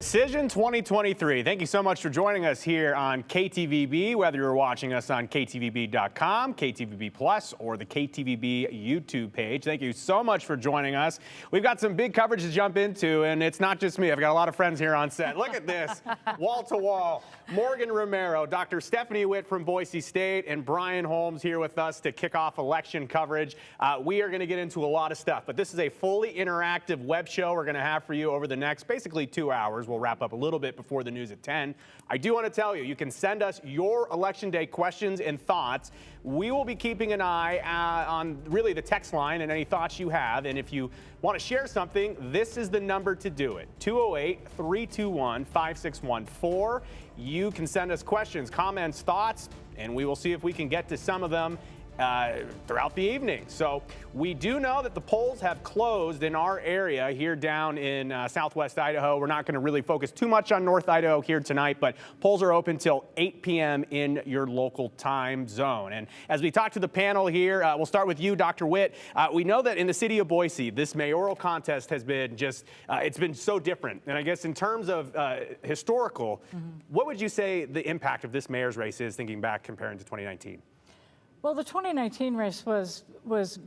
Decision 2023. Thank you so much for joining us here on KTVB, whether you're watching us on ktvb.com, KTVB Plus, or the KTVB YouTube page. Thank you so much for joining us. We've got some big coverage to jump into, and it's not just me. I've got a lot of friends here on set. Look at this, wall to wall. Morgan Romero, Dr. Stephanie Witt from Boise State, and Brian Holmes here with us to kick off election coverage. We are going to get into a lot of stuff, but this is a fully interactive web show we're going to have for you over the next basically 2 hours. We'll wrap up a little bit before the news at 10. I do want to tell you, you can send us your Election Day questions and thoughts. We will be keeping an eye on really the text line and any thoughts you have. And if you want to share something, this is the number to do it. 208-321-5614. You can send us questions, comments, thoughts, and we will see if we can get to some of them throughout the evening. So we do know that the polls have closed in our area here down in southwest Idaho. We're not going to really focus too much on North Idaho here tonight, but polls are open till 8 p.m. in your local time zone. And as we talk to the panel here, we'll start with you, Dr. Witt. We know that in the city of Boise, this mayoral contest has been just, it's been so different. And I guess in terms of historical, what would you say the impact of this mayor's race is, thinking back comparing to 2019? Well, the 2019 race was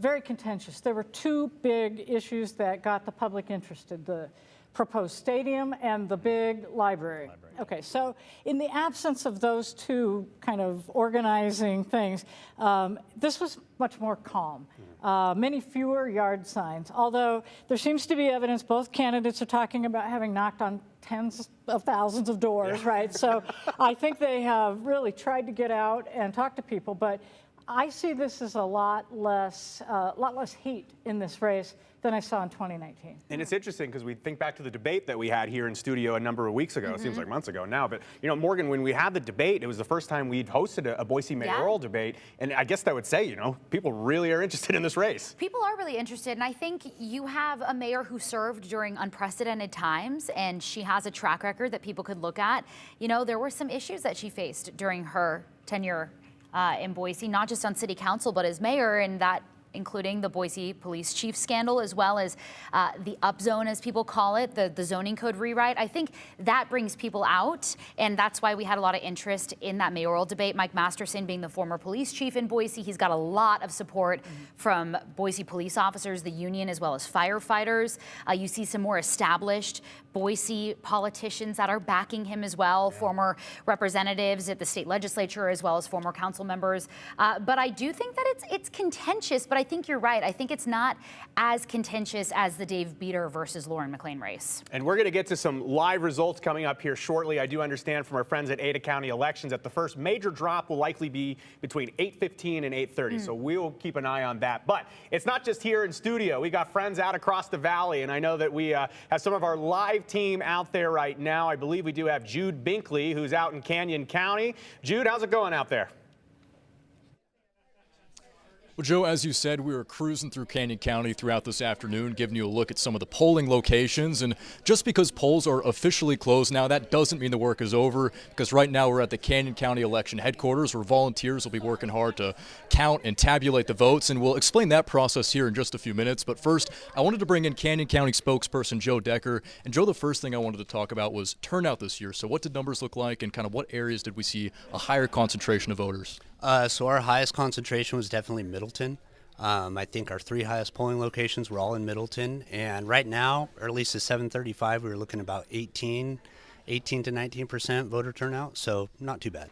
very contentious. There were two big issues that got the public interested: the proposed stadium and the big library. Okay, so in the absence of those two kind of organizing things, this was much more calm. Many fewer yard signs, although there seems to be evidence both candidates are talking about having knocked on tens of thousands of doors, right? So I think they have really tried to get out and talk to people, but I see this as a lot less heat in this race than I saw in 2019. And it's interesting because we think back to the debate that we had here in studio a number of weeks ago. It seems like months ago now. But, you know, Morgan, when we had the debate, it was the first time we'd hosted a Boise mayoral debate. And I guess that would say, you know, people really are interested in this race. People are really interested. And I think you have a mayor who served during unprecedented times, and she has a track record that people could look at. You know, there were some issues that she faced during her tenure in Boise, not just on city council, but as mayor, and that including the Boise police chief scandal, as well as the upzone, as people call it, the zoning code rewrite. I think that brings people out, and that's why we had a lot of interest in that mayoral debate. Mike Masterson, being the former police chief in Boise, he's got a lot of support from Boise police officers, the union, as well as firefighters. You see some more established Boise politicians that are backing him as well, former representatives at the state legislature, as well as former council members. But I do think that it's contentious, but I think you're right. I think it's not as contentious as the Dave Beater versus Lauren McLean race. And we're going to get to some live results coming up here shortly. I do understand from our friends at Ada County Elections that the first major drop will likely be between 8:15 and 8:30. So we'll keep an eye on that. But it's not just here in studio. We got friends out across the valley, and I know that we have some of our live team out there right now. I believe we do have Jude Binkley, who's out in Canyon County. Jude, how's it going out there? Well, Joe, as you said, we were cruising through Canyon County throughout this afternoon, giving you a look at some of the polling locations. And just because polls are officially closed now, that doesn't mean the work is over, because right now we're at the Canyon County election headquarters, where volunteers will be working hard to count and tabulate the votes. And we'll explain that process here in just a few minutes. But first, I wanted to bring in Canyon County spokesperson Joe Decker. And Joe, the first thing I wanted to talk about was turnout this year. So what did numbers look like, and kind of what areas did we see a higher concentration of voters? So our highest concentration was definitely Middleton. I think our three highest polling locations were all in Middleton. And right now, or at least at 7:35, we were looking about 18 to 19% voter turnout. So not too bad.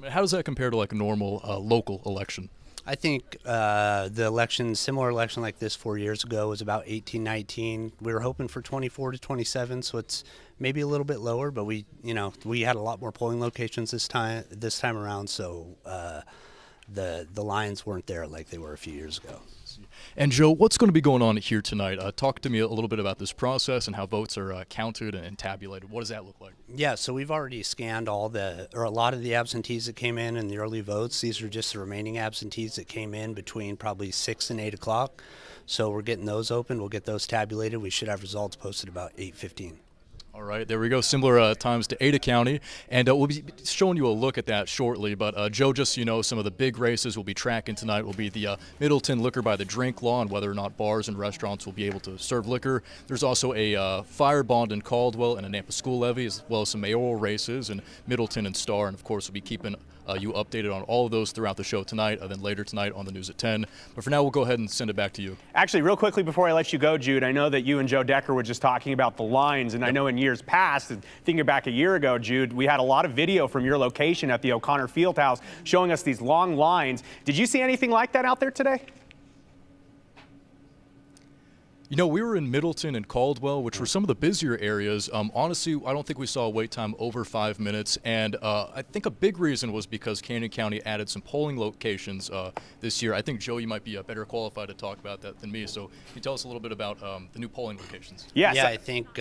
How does that compare to like a normal local election? I think similar election like this 4 years ago was about 18, 19. We were hoping for 24 to 27, so it's maybe a little bit lower, but we had a lot more polling locations this time around, so the lines weren't there like they were a few years ago. And Joe, what's going to be going on here tonight? Talk to me a little bit about this process and how votes are counted and tabulated. What does that look like? Yeah, so we've already scanned a lot of the absentees that came in the early votes. These are just the remaining absentees that came in between probably 6 and 8 o'clock. So we're getting those open. We'll get those tabulated. We should have results posted about 8:15. All right, there we go. Similar times to Ada County, and we'll be showing you a look at that shortly. But Joe, just so you know, some of the big races we'll be tracking tonight will be the Middleton liquor by the drink law and whether or not bars and restaurants will be able to serve liquor. There's also a fire bond in Caldwell and a Nampa school levy, as well as some mayoral races in Middleton and Star. And of course, we'll be keeping you updated on all of those throughout the show tonight, and then later tonight on the news at 10. But for now, we'll go ahead and send it back to you. Actually, real quickly before I let you go, Jude, I know that you and Joe Decker were just talking about the lines, and I know in years past, thinking back a year ago, Jude, we had a lot of video from your location at the O'Connor Fieldhouse showing us these long lines. Did you see anything like that out there today? You know, we were in Middleton and Caldwell, which were some of the busier areas. Honestly, I don't think we saw a wait time over 5 minutes, and I think a big reason was because Canyon County added some polling locations this year. I think, Joe, you might be better qualified to talk about that than me, so can you tell us a little bit about the new polling locations? Yes. Yeah, I think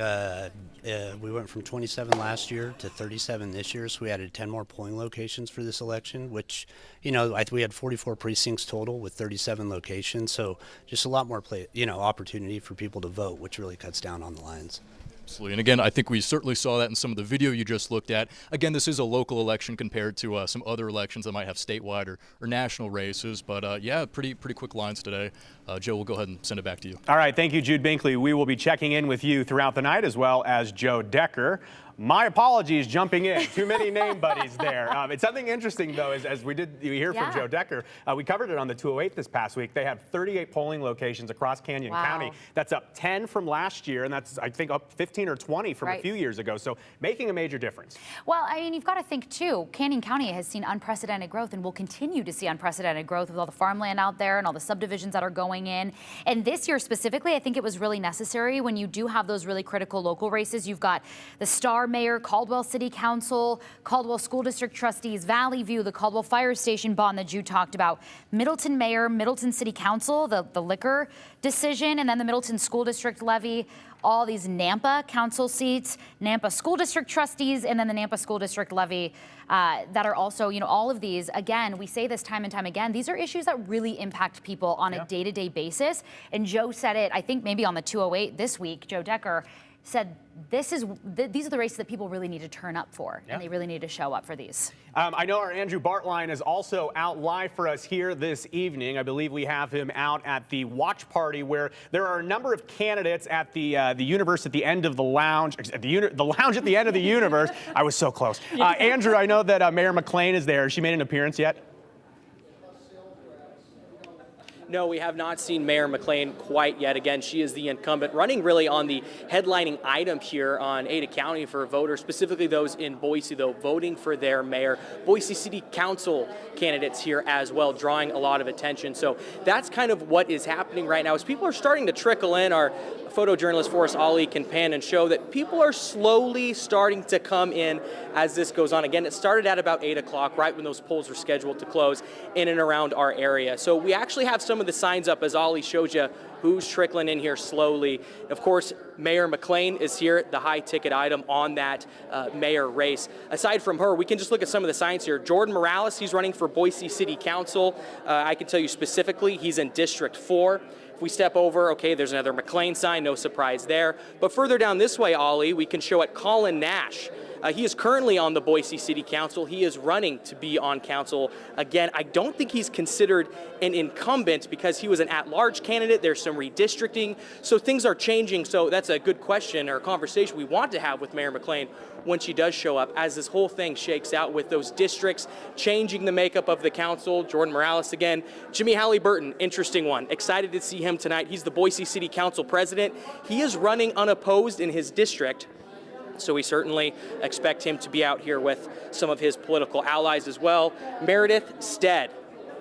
we went from 27 last year to 37 this year, so we added 10 more polling locations for this election, which, you know, we had 44 precincts total with 37 locations, so just a lot more opportunity for people to vote, which really cuts down on the lines. Absolutely. And again, I think we certainly saw that in some of the video you just looked at. Again, this is a local election compared to some other elections that might have statewide or national races. But yeah, pretty quick lines today. Joe, we'll go ahead and send it back to you. All right. Thank you, Jude Binkley. We will be checking in with you throughout the night, as well as Joe Decker. My apologies, jumping in. Too many name buddies there. It's something interesting, though, as we hear from Joe Decker. We covered it on the 208 this past week. They have 38 polling locations across Canyon County. That's up 10 from last year, and that's, I think, up 15 or 20 from a few years ago. So making a major difference. Well, I mean, you've got to think, too, Canyon County has seen unprecedented growth and will continue to see unprecedented growth with all the farmland out there and all the subdivisions that are going in. And this year specifically, I think it was really necessary when you do have those really critical local races. You've got the Star Mayor, Caldwell City Council, Caldwell School District Trustees, Valley View, the Caldwell Fire Station bond that you talked about, Middleton Mayor, Middleton City Council, the liquor decision, and then the Middleton School District levy, all these Nampa council seats, Nampa School District Trustees, and then the Nampa School District levy that are also, you know, all of these, again, we say this time and time again, these are issues that really impact people on a day-to-day basis. And Joe said it, I think maybe on the 208 this week, Joe Decker said these are the races that people really need to turn up for, and they really need to show up for these. I know our Andrew Bartline is also out live for us here this evening. I believe we have him out at the watch party where there are a number of candidates at the universe at the end of the lounge, the lounge at the end of the universe. I was so close. Andrew, I know that Mayor McLean is there. Has she made an appearance yet? No, we have not seen Mayor McLean quite yet. Again, she is the incumbent, running really on the headlining item here on Ada County for voters, specifically those in Boise, though, voting for their mayor. Boise City Council candidates here as well, drawing a lot of attention. So that's kind of what is happening right now. As people are starting to trickle in, our photojournalist Forrest Ali can pan and show that people are slowly starting to come in as this goes on. Again, it started at about 8 o'clock, right when those polls were scheduled to close in and around our area. So we actually have some of the signs up as Ali shows you who's trickling in here slowly. Of course, Mayor McLean is here, the high ticket item on that mayor race. Aside from her, we can just look at some of the signs here. Jordan Morales, he's running for Boise City Council. I can tell you specifically, he's in District 4. If we step over, okay, there's another McLean sign, no surprise there. But further down this way, Ollie, we can show at Colin Nash. He is currently on the Boise City Council. He is running to be on council. Again, I don't think he's considered an incumbent because he was an at-large candidate. There's some redistricting, so things are changing. So that's a good question or conversation we want to have with Mayor McLean when she does show up, as this whole thing shakes out with those districts changing the makeup of the council. Jordan Morales again. Jimmy Halliburton, interesting one. Excited to see him tonight. He's the Boise City Council president. He is running unopposed in his district. So we certainly expect him to be out here with some of his political allies as well. Meredith Stead,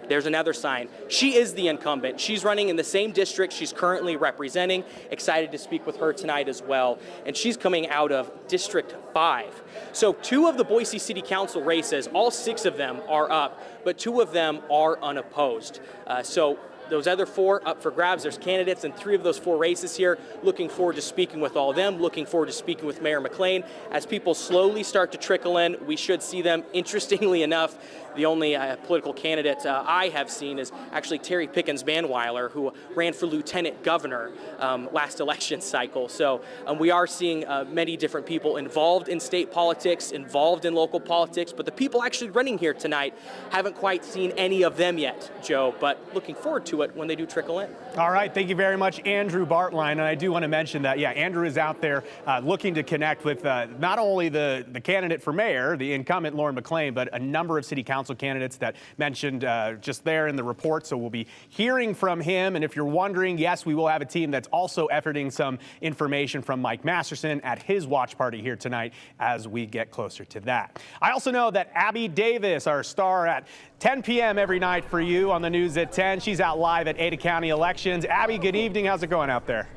there's another sign. She is the incumbent. She's running in the same district she's currently representing. Excited to speak with her tonight as well. And she's coming out of District 5. So 2 of the Boise City Council races, all 6 of them are up, but 2 of them are unopposed. So those other 4 up for grabs. There's candidates in 3 of those 4 races here. Looking forward to speaking with all of them, looking forward to speaking with Mayor McLean. As people slowly start to trickle in, we should see them. Interestingly enough, the only political candidate I have seen is actually Terry Pickens-Manweiler, who ran for lieutenant governor last election cycle. So we are seeing many different people involved in state politics, involved in local politics, but the people actually running here tonight haven't quite seen any of them yet, Joe, but looking forward to it when they do trickle in. All right, thank you very much, Andrew Bartline. And I do want to mention that, yeah, Andrew is out there looking to connect with not only the candidate for mayor, the incumbent Lauren McLean, but a number of city council candidates that mentioned just there in the report. So we'll be hearing from him. And if you're wondering, yes, we will have a team that's also efforting some information from Mike Masterson at his watch party here tonight as we get closer to that. I also know that Abby Davis, our star at 10 p.m. every night for you on the news at 10. She's out live at Ada County elections. Abby, good evening. How's it going out there?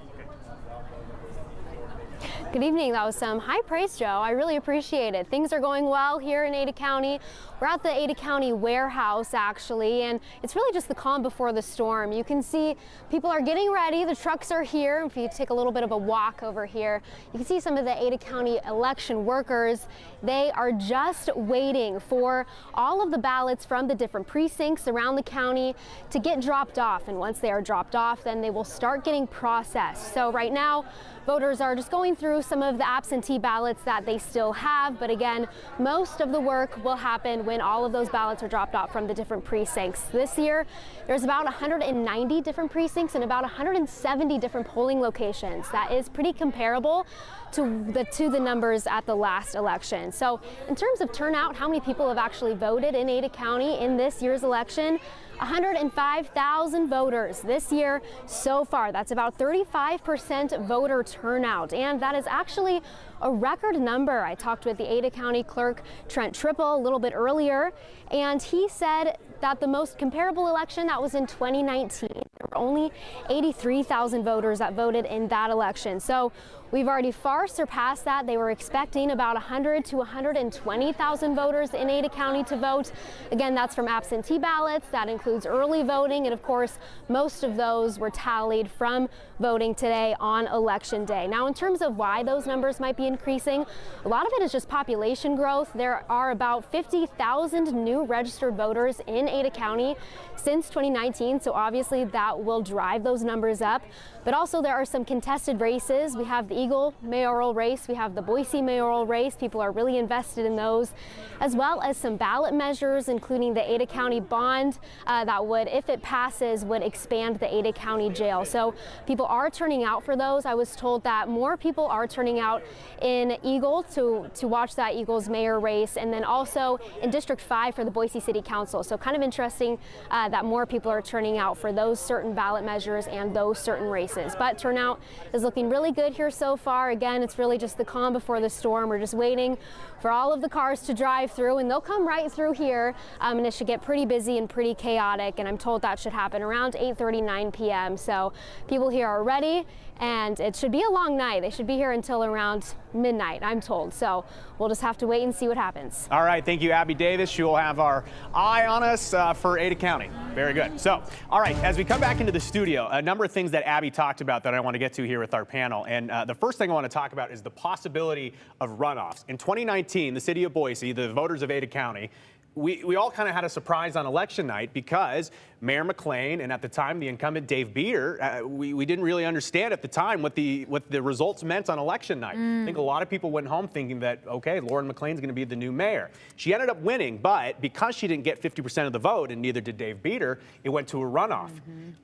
Good evening. That was some high praise, Joe. I really appreciate it. Things are going well here in Ada County. We're at the Ada County warehouse, actually, and it's really just the calm before the storm. You can see people are getting ready. The trucks are here. If you take a little bit of a walk over here, you can see some of the Ada County election workers. They are just waiting for all of the ballots from the different precincts around the county to get dropped off. And once they are dropped off, then they will start getting processed. So right now, voters are just going through some of the absentee ballots that they still have. But again, most of the work will happen when all of those ballots are dropped off from the different precincts. This year, there's about 190 different precincts and about 170 different polling locations. That is pretty comparable to the numbers at the last election. So in terms of turnout, how many people have actually voted in Ada County in this year's election? 105,000 voters this year so far. That's about 35% voter turnout, and that is actually a record number. I talked with the Ada County clerk, Trent Triple, a little bit earlier, and he said that the most comparable election, that was in 2019. There were only 83,000 voters that voted in that election. So we've already far surpassed that. They were expecting about 100 to 120,000 voters in Ada County to vote. Again, that's from absentee ballots. That includes early voting. And of course, most of those were tallied from voting today on election day. Now, in terms of why those numbers might be increasing, a lot of it is just population growth. There are about 50,000 new registered voters in Ada County since 2019. So obviously that will drive those numbers up. But also there are some contested races. We have the Eagle mayoral race. We have the Boise mayoral race. People are really invested in those, as well as some ballot measures, including the Ada County bond that would, if it passes, would expand the Ada County jail. So people are turning out for those. I was told that more people are turning out in Eagle to watch that Eagles mayor race, and then also in District 5 for the Boise City Council. So kind of interesting that more people are turning out for those certain ballot measures and those certain races. But turnout is looking really good here so far. Again, it's really just the calm before the storm. We're just waiting for all of the cars to drive through, and they'll come right through here, and it should get pretty busy and pretty chaotic, and I'm told that should happen around 8:39 p.m. So people here are ready, and it should be a long night. They should be here until around midnight, I'm told. So we'll just have to wait and see what happens. All right, thank you, Abby Davis. She will have our eye on us for Ada County. Very good. So, all right, as we come back into the studio, a number of things that Abby talked about that I want to get to here with our panel. And the first thing I want to talk about is the possibility of runoffs. In 2019, the city of Boise, the voters of Ada County, we all kind of had a surprise on election night because Mayor McLean and at the time the incumbent Dave Beater, we didn't really understand at the time what the results meant on election night. I think a lot of people went home thinking that, okay, Lauren McLean's going to be the new mayor. She ended up winning, but because she didn't get 50% of the vote, and neither did Dave Beater, it went to a runoff.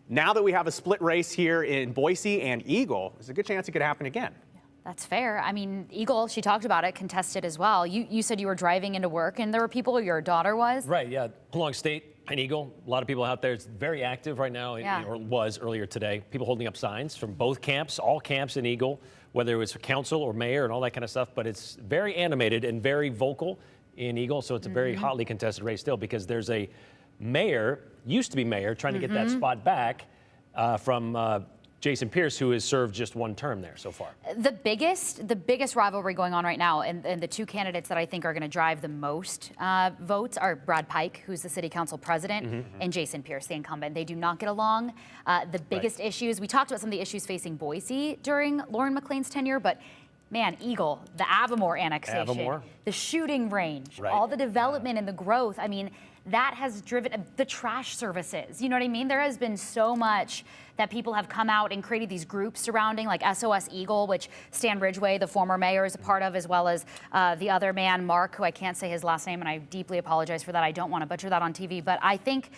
Now that we have a split race here in Boise and Eagle, there's a good chance it could happen again. That's fair. I mean, Eagle, she talked about it, contested as well. You said you were driving into work and there were people, your daughter was? Right, yeah. Along State and Eagle, a lot of people out there. It's very active right now, or was earlier today. People holding up signs from both camps, all camps in Eagle, whether it was for council or mayor and all that kind of stuff. But it's very animated and very vocal in Eagle. So it's a very hotly contested race still because there's a mayor, used to be mayor, trying to get that spot back from Jason Pierce, who has served just one term there so far. The biggest rivalry going on right now, and the two candidates that I think are going to drive the most votes are Brad Pike, who's the city council president, and Jason Pierce, the incumbent. They do not get along. The biggest issues, we talked about some of the issues facing Boise during Lauren McLean's tenure, but man, Eagle, the Avamore annexation, the shooting range, all the development and the growth. I mean, that has driven the trash services. You know what I mean? There has been so much that people have come out and created these groups surrounding, like SOS Eagle, which Stan Ridgway, the former mayor, is a part of, as well as the other man, Mark, who I can't say his last name, and I deeply apologize for that. I don't want to butcher that on TV, but I think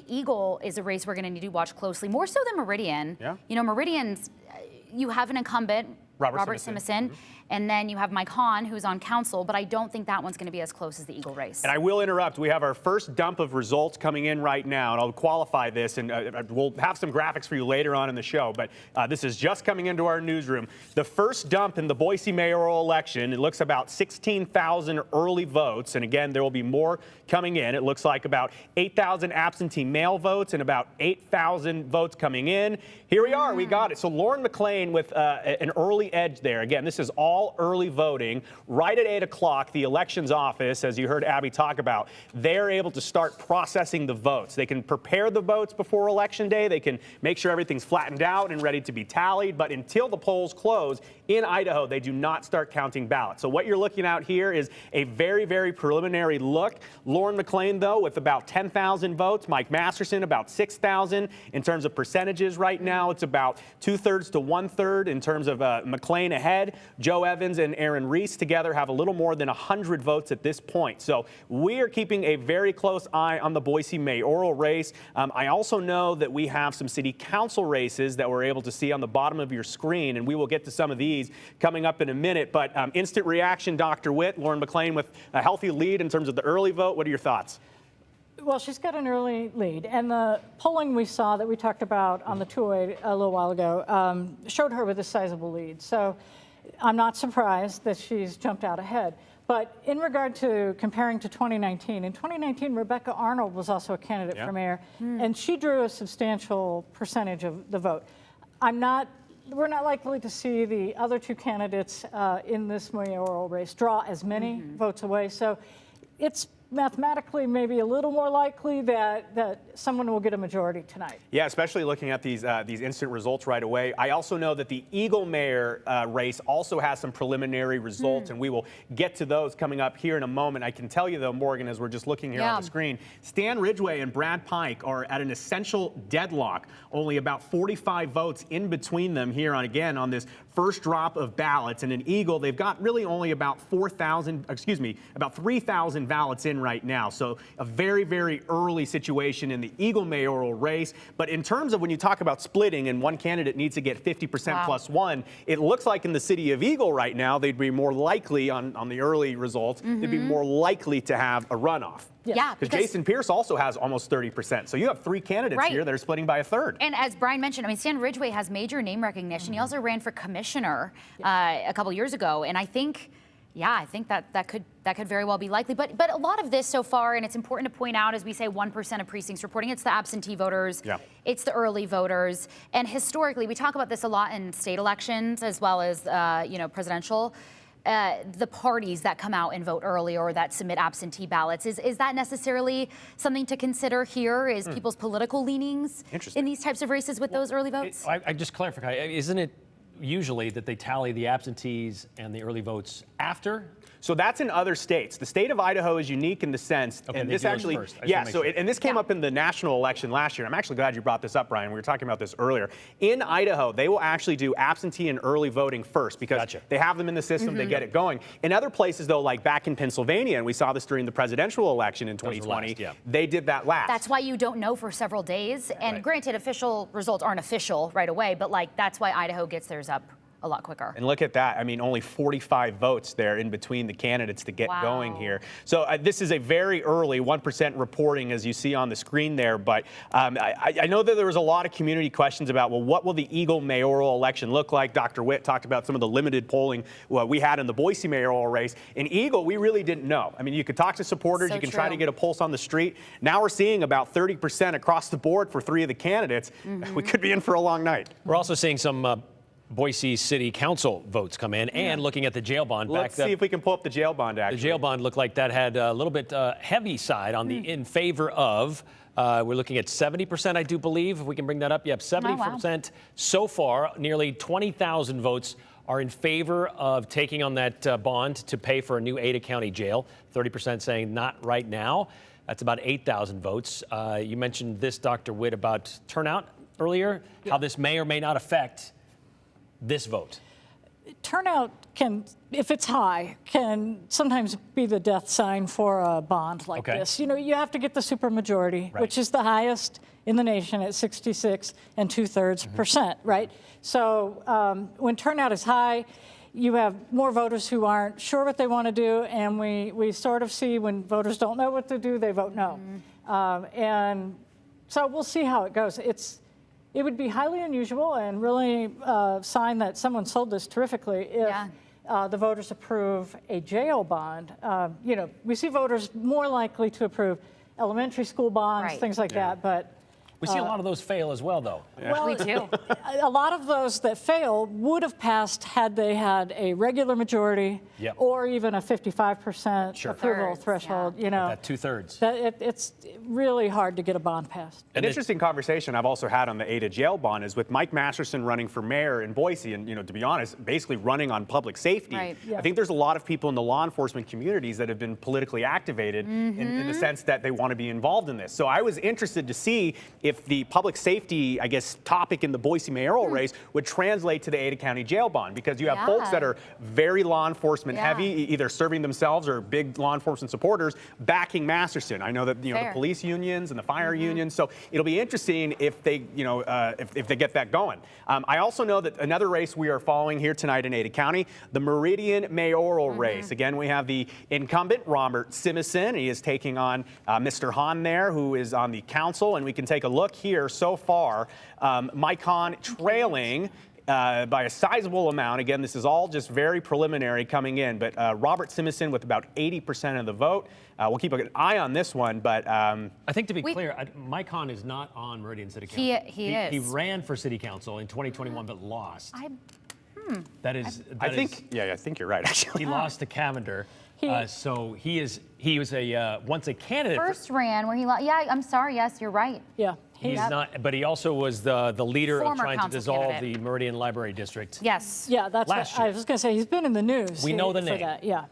Eagle is a race we're going to need to watch closely, more so than Meridian. Yeah. You know, Meridian's, you have an incumbent, Robert Simison, and then you have Mike Hahn, who's on council, but I don't think that one's going to be as close as the Eagle race. And I will interrupt. We have our first dump of results coming in right now, and I'll qualify this, and we'll have some graphics for you later on in the show, but this is just coming into our newsroom. The first dump in the Boise mayoral election, it looks about 16,000 early votes, and again, there will be more coming in. It looks like about 8,000 absentee mail votes and about 8,000 votes coming in. Here we are. We got it. So Lauren McLean with an early edge there. Again, this is all early voting. Right at 8 o'clock, the elections office, as you heard Abby talk about, they're able to start processing the votes. They can prepare the votes before Election Day. They can make sure everything's flattened out and ready to be tallied. But until the polls close in Idaho, they do not start counting ballots. So what you're looking at here is a very, very preliminary look. Lauren McLean, though, with about 10,000 votes. Mike Masterson, about 6,000. In terms of percentages right now, it's about 2/3 to 1/3 in terms of McLean ahead. Joe Evans and Aaron Reese together have a little more than 100 votes at this point. So we are keeping a very close eye on the Boise mayoral race. I also know that we have some city council races that we're able to see on the bottom of your screen, and we will get to some of these coming up in a minute. But instant reaction, Dr. Witt, Lauren McLean with a healthy lead in terms of the early vote. What are your thoughts? Well, she's got an early lead, and the polling we saw that we talked about on the 208 a little while ago showed her with a sizable lead. So I'm not surprised that she's jumped out ahead. But in regard to comparing to 2019, in 2019, Rebecca Arnold was also a candidate for mayor, and she drew a substantial percentage of the vote. We're not likely to see the other two candidates in this mayoral race draw as many votes away. So it's mathematically maybe a little more likely that someone will get a majority tonight. Yeah, especially looking at these instant results right away. I also know that the Eagle mayor race also has some preliminary results, and we will get to those coming up here in a moment. I can tell you, though, Morgan, as we're just looking here on the screen, Stan Ridgway and Brad Pike are at an essential deadlock. Only about 45 votes in between them here on this first drop of ballots. And in Eagle, they've got really only about 3,000 ballots in right now. So a very, very early situation in the Eagle mayoral race. But in terms of when you talk about splitting and one candidate needs to get 50% plus one, it looks like in the city of Eagle right now, they'd be more likely on the early results, they'd be more likely to have a runoff. Yeah, because Jason Pierce also has almost 30%. So you have three candidates here that are splitting by a third. And as Brian mentioned, I mean, Stan Ridgway has major name recognition. He also ran for commissioner a couple years ago, and I think that could very well be likely. But a lot of this so far, and it's important to point out, as we say, 1% of precincts reporting, it's the absentee voters, it's the early voters, and historically, we talk about this a lot in state elections as well as presidential. The parties that come out and vote early or that submit absentee ballots. Is that necessarily something to consider here? Is people's political leanings in these types of races with those early votes? I just clarify, isn't it usually that they tally the absentees and the early votes after? So that's in other states. The state of Idaho is unique in the sense, and this actually, and this came up in the national election last year. I'm actually glad you brought this up, Brian. We were talking about this earlier. In Idaho, they will actually do absentee and early voting first because they have them in the system, they get it going. In other places, though, like back in Pennsylvania, and we saw this during the presidential election in 2020, they did that last. That's why you don't know for several days. And granted, official results aren't official right away, but that's why Idaho gets theirs up a lot quicker. And look at that. I mean, only 45 votes there in between the candidates to get going here. So this is a very early 1% reporting, as you see on the screen there. But I know that there was a lot of community questions about, well, what will the Eagle mayoral election look like? Dr. Witt talked about some of the limited polling we had in the Boise mayoral race. In Eagle, we really didn't know. I mean, you could talk to supporters, you can try to get a pulse on the street. Now we're seeing about 30% across the board for 3 of the candidates. We could be in for a long night. We're also seeing some Boise City Council votes come in, and looking at the jail bond. Let's see if we can pull up the jail bond, actually. The jail bond looked like that had a little bit heavy side on the in favor of. We're looking at 70%, I do believe, if we can bring that up. Yep, 70% so far. Nearly 20,000 votes are in favor of taking on that bond to pay for a new Ada County jail. 30% saying not right now. That's about 8,000 votes. You mentioned this, Dr. Witt, about turnout earlier, how this may or may not affect this vote. Turnout can, if it's high, can sometimes be the death sign for a bond like this. You know, you have to get the supermajority, which is the highest in the nation at 66 2/3%, right? So when turnout is high, you have more voters who aren't sure what they want to do, and we sort of see when voters don't know what to do, they vote no. And so we'll see how it goes. It would be highly unusual and really a sign that someone sold this terrifically if the voters approve a jail bond. You know, we see voters more likely to approve elementary school bonds, things like that, but we see a lot of those fail as well, though. Well, we do. A lot of those that fail would have passed had they had a regular majority or even a 55% approval threshold. You know, that 2/3. It's really hard to get a bond passed. An interesting conversation I've also had on the Ada jail bond is with Mike Masterson running for mayor in Boise, and, you know, to be honest, basically running on public safety. I think there's a lot of people in the law enforcement communities that have been politically activated in the sense that they want to be involved in this. So I was interested to see if the public safety, I guess, topic in the Boise mayoral race would translate to the Ada County jail bond, because you have folks that are very law enforcement heavy, either serving themselves or big law enforcement supporters, backing Masterson. I know that, you know, the police unions and the fire unions. So it'll be interesting if they, you know, if they get that going. I also know that another race we are following here tonight in Ada County, the Meridian mayoral race. Again, we have the incumbent, Robert Simison. He is taking on Mr. Hahn there, who is on the council, and we can take a look here so far. Mike Hahn trailing by a sizable amount. Again, this is all just very preliminary coming in, but Robert Simison with about 80% of the vote. We'll keep an eye on this one, but I think, to be clear, Mike Hahn is not on Meridian City Council. He is. He ran for city council in 2021 but lost. I think you're right, actually. He lost to Cavender. So he was once a candidate. First ran where he lost. Yeah, I'm sorry. Yes, you're right. Yeah. He's not, but he also was the leader of trying to dissolve candidate. the Meridian Library District. Yes. Yeah, that's last what year. I was going to say. He's been in the news. We know the name. That. Yeah.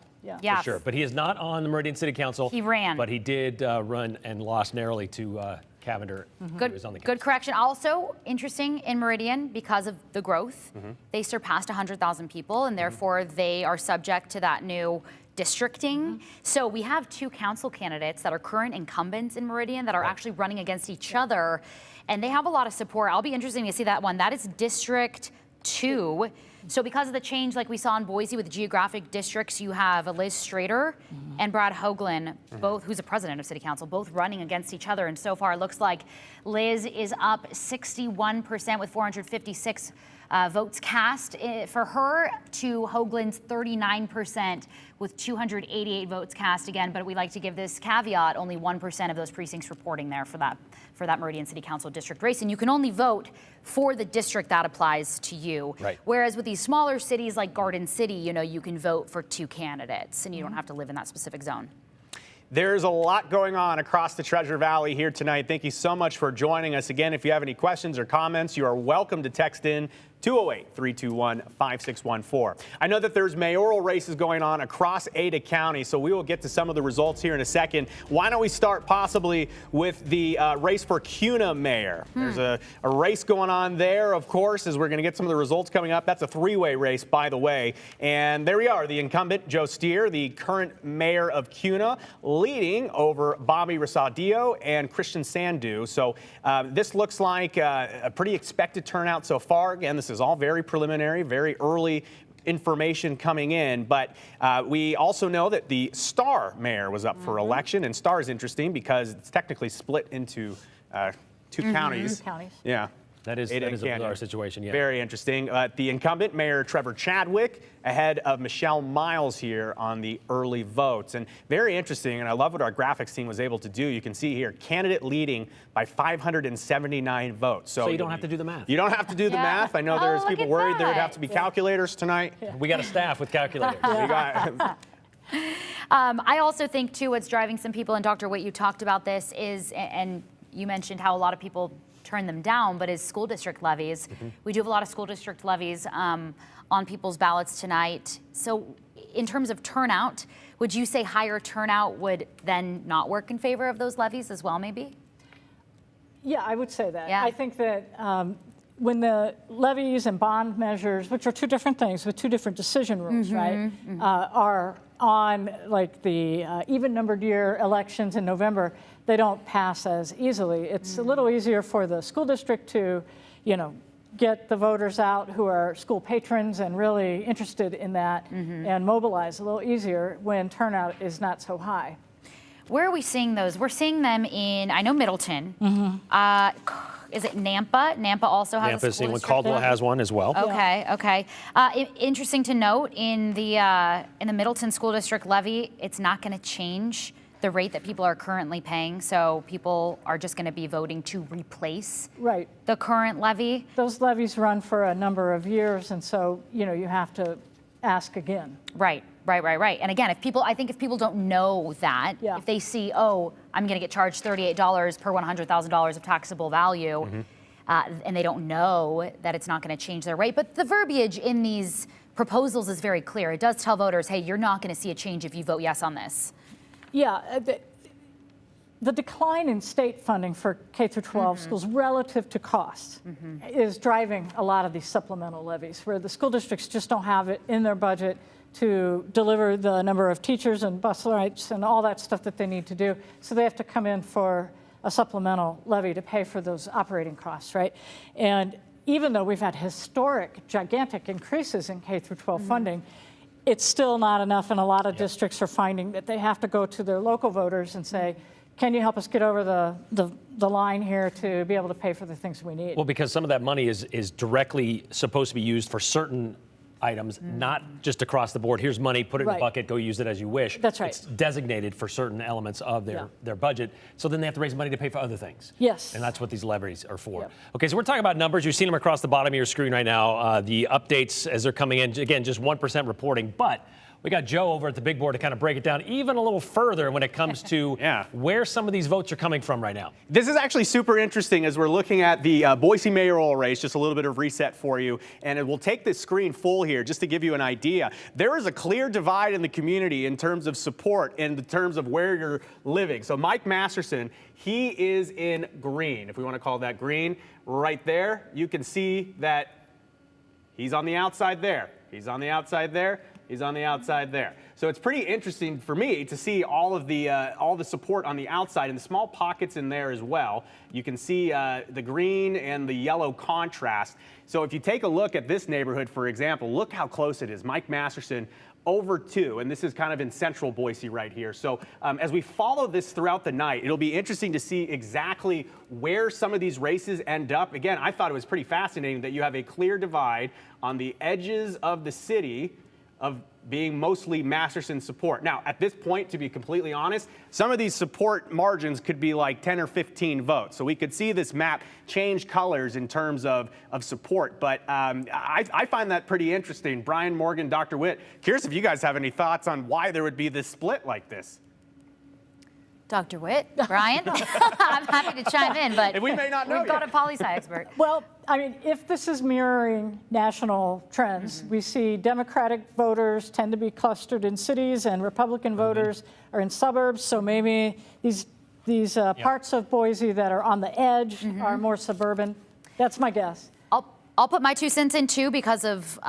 For sure. But he is not on the Meridian City Council. He ran. But he did run and lost narrowly to Cavender. Good, who was on the good correction. Also interesting in Meridian, because of the growth, they surpassed 100,000 people, and therefore they are subject to that new districting. So we have 2 council candidates that are current incumbents in Meridian that are actually running against each other, and they have a lot of support. I'll be interested to see that one. That is District 2. So because of the change, like we saw in Boise with the geographic districts, you have Liz Strader and Brad Hoagland, both, who's the president of City Council, both running against each other. And so far, it looks like Liz is up 61% with 456 votes cast for her, to Hoagland's 39% with 288 votes cast again. But we like to give this caveat: only 1% of those precincts reporting there for that Meridian City Council district race, and you can only vote for the district that applies to you. Whereas with these smaller cities like Garden City, you know, you can vote for 2 candidates, and you don't have to live in that specific zone. There's a lot going on across the Treasure Valley here tonight. Thank you so much for joining us. Again, if you have any questions or comments, you are welcome to text in 208-321-5614. I know that there's mayoral races going on across Ada County, so we will get to some of the results here in a second. Why don't we start possibly with the race for Kuna mayor? There's a race going on there, of course, as we're going to get some of the results coming up. That's a 3-way race, by the way. And there we are, the incumbent, Joe Steer, the current mayor of Kuna, leading over Bobby Rosadio and Christian Sandu. So this looks like a pretty expected turnout so far. Again, this This is all very preliminary, very early information coming in, but we also know that the Star mayor was up for election, and Star is interesting because it's technically split into two counties. Two counties. Yeah. That is a bizarre situation, yeah. Very interesting. The incumbent, Mayor Trevor Chadwick, ahead of Michelle Miles here on the early votes. And very interesting, and I love what our graphics team was able to do. You can see here, candidate leading by 579 votes. So you don't have to do the math. You don't have to do the math. I know there's people worried there would have to be calculators tonight. We got a staff with calculators. I also think, too, what's driving some people, and Dr. Witt, you talked about this, is, and you mentioned how a lot of people turn them down, but is school district levies. We do have a lot of school district levies on people's ballots tonight. So in terms of turnout, would you say higher turnout would then not work in favor of those levies as well, maybe? Yeah, I would say that. Yeah. I think that when the levies and bond measures, which are two different things with two different decision rules, right, are on like the even numbered year elections in November, they don't pass as easily. It's a little easier for the school district to, get the voters out who are school patrons and really interested in that and mobilize a little easier when turnout is not so high. Where are we seeing those? We're seeing them in, I know Middleton. Is it Nampa? Nampa also has a school Nampa, district. Caldwell has one as well. Okay, okay. Interesting to note, in the Middleton School District levy, it's not going to change the rate that people are currently paying, so people are just going to be voting to replace the current levy. Those levies run for a number of years, and so you have to ask again. Right. And again, I think if people don't know that, if they see, oh, I'm going to get charged $38 per $100,000 of taxable value, and they don't know that it's not going to change their rate. But the verbiage in these proposals is very clear. It does tell voters, hey, you're not going to see a change if you vote yes on this. Yeah, the decline in state funding for K through 12 schools relative to costs is driving a lot of these supplemental levies, where the school districts just don't have it in their budget to deliver the number of teachers and bus rights and all that stuff that they need to do. So they have to come in for a supplemental levy to pay for those operating costs, right? And even though we've had historic, gigantic increases in K through 12 funding, it's still not enough, and a lot of districts are finding that they have to go to their local voters and say, can you help us get over the line here to be able to pay for the things we need? Well, because some of that money is directly supposed to be used for certain items, not just across the board. Here's money, put it in a bucket, go use it as you wish. That's right. It's designated for certain elements of their budget. So then they have to raise money to pay for other things. Yes. And that's what these levies are for. Yep. Okay, so we're talking about numbers. You've seen them across the bottom of your screen right now. The updates as they're coming in, again, just 1% reporting, but we got Joe over at the big board to kind of break it down even a little further when it comes to where some of these votes are coming from right now. This is actually super interesting as we're looking at the Boise mayoral race, just a little bit of reset for you. And it will take this screen full here just to give you an idea. There is a clear divide in the community in terms of support and in terms of where you're living. So Mike Masterson, he is in green, if we want to call that green. Right there, you can see that he's on the outside there. He's on the outside there. He's on the outside there. So it's pretty interesting for me to see all the support on the outside and the small pockets in there as well. You can see the green and the yellow contrast. So if you take a look at this neighborhood, for example, look how close it is. Mike Masterson over 2, and this is kind of in central Boise right here. So as we follow this throughout the night, it'll be interesting to see exactly where some of these races end up. Again, I thought it was pretty fascinating that you have a clear divide on the edges of the city of being mostly Masterson support. Now, at this point, to be completely honest, some of these support margins could be like 10 or 15 votes. So we could see this map change colors in terms of support. But I find that pretty interesting. Brian, Morgan, Dr. Witt, curious if you guys have any thoughts on why there would be this split like this. Dr. Witt, Brian, I'm happy to chime in, but we may not know we've got a poli-sci expert. Well, I mean, if this is mirroring national trends, we see Democratic voters tend to be clustered in cities and Republican voters are in suburbs. So maybe these parts of Boise that are on the edge are more suburban. That's my guess. I'll put my 2 cents in too because of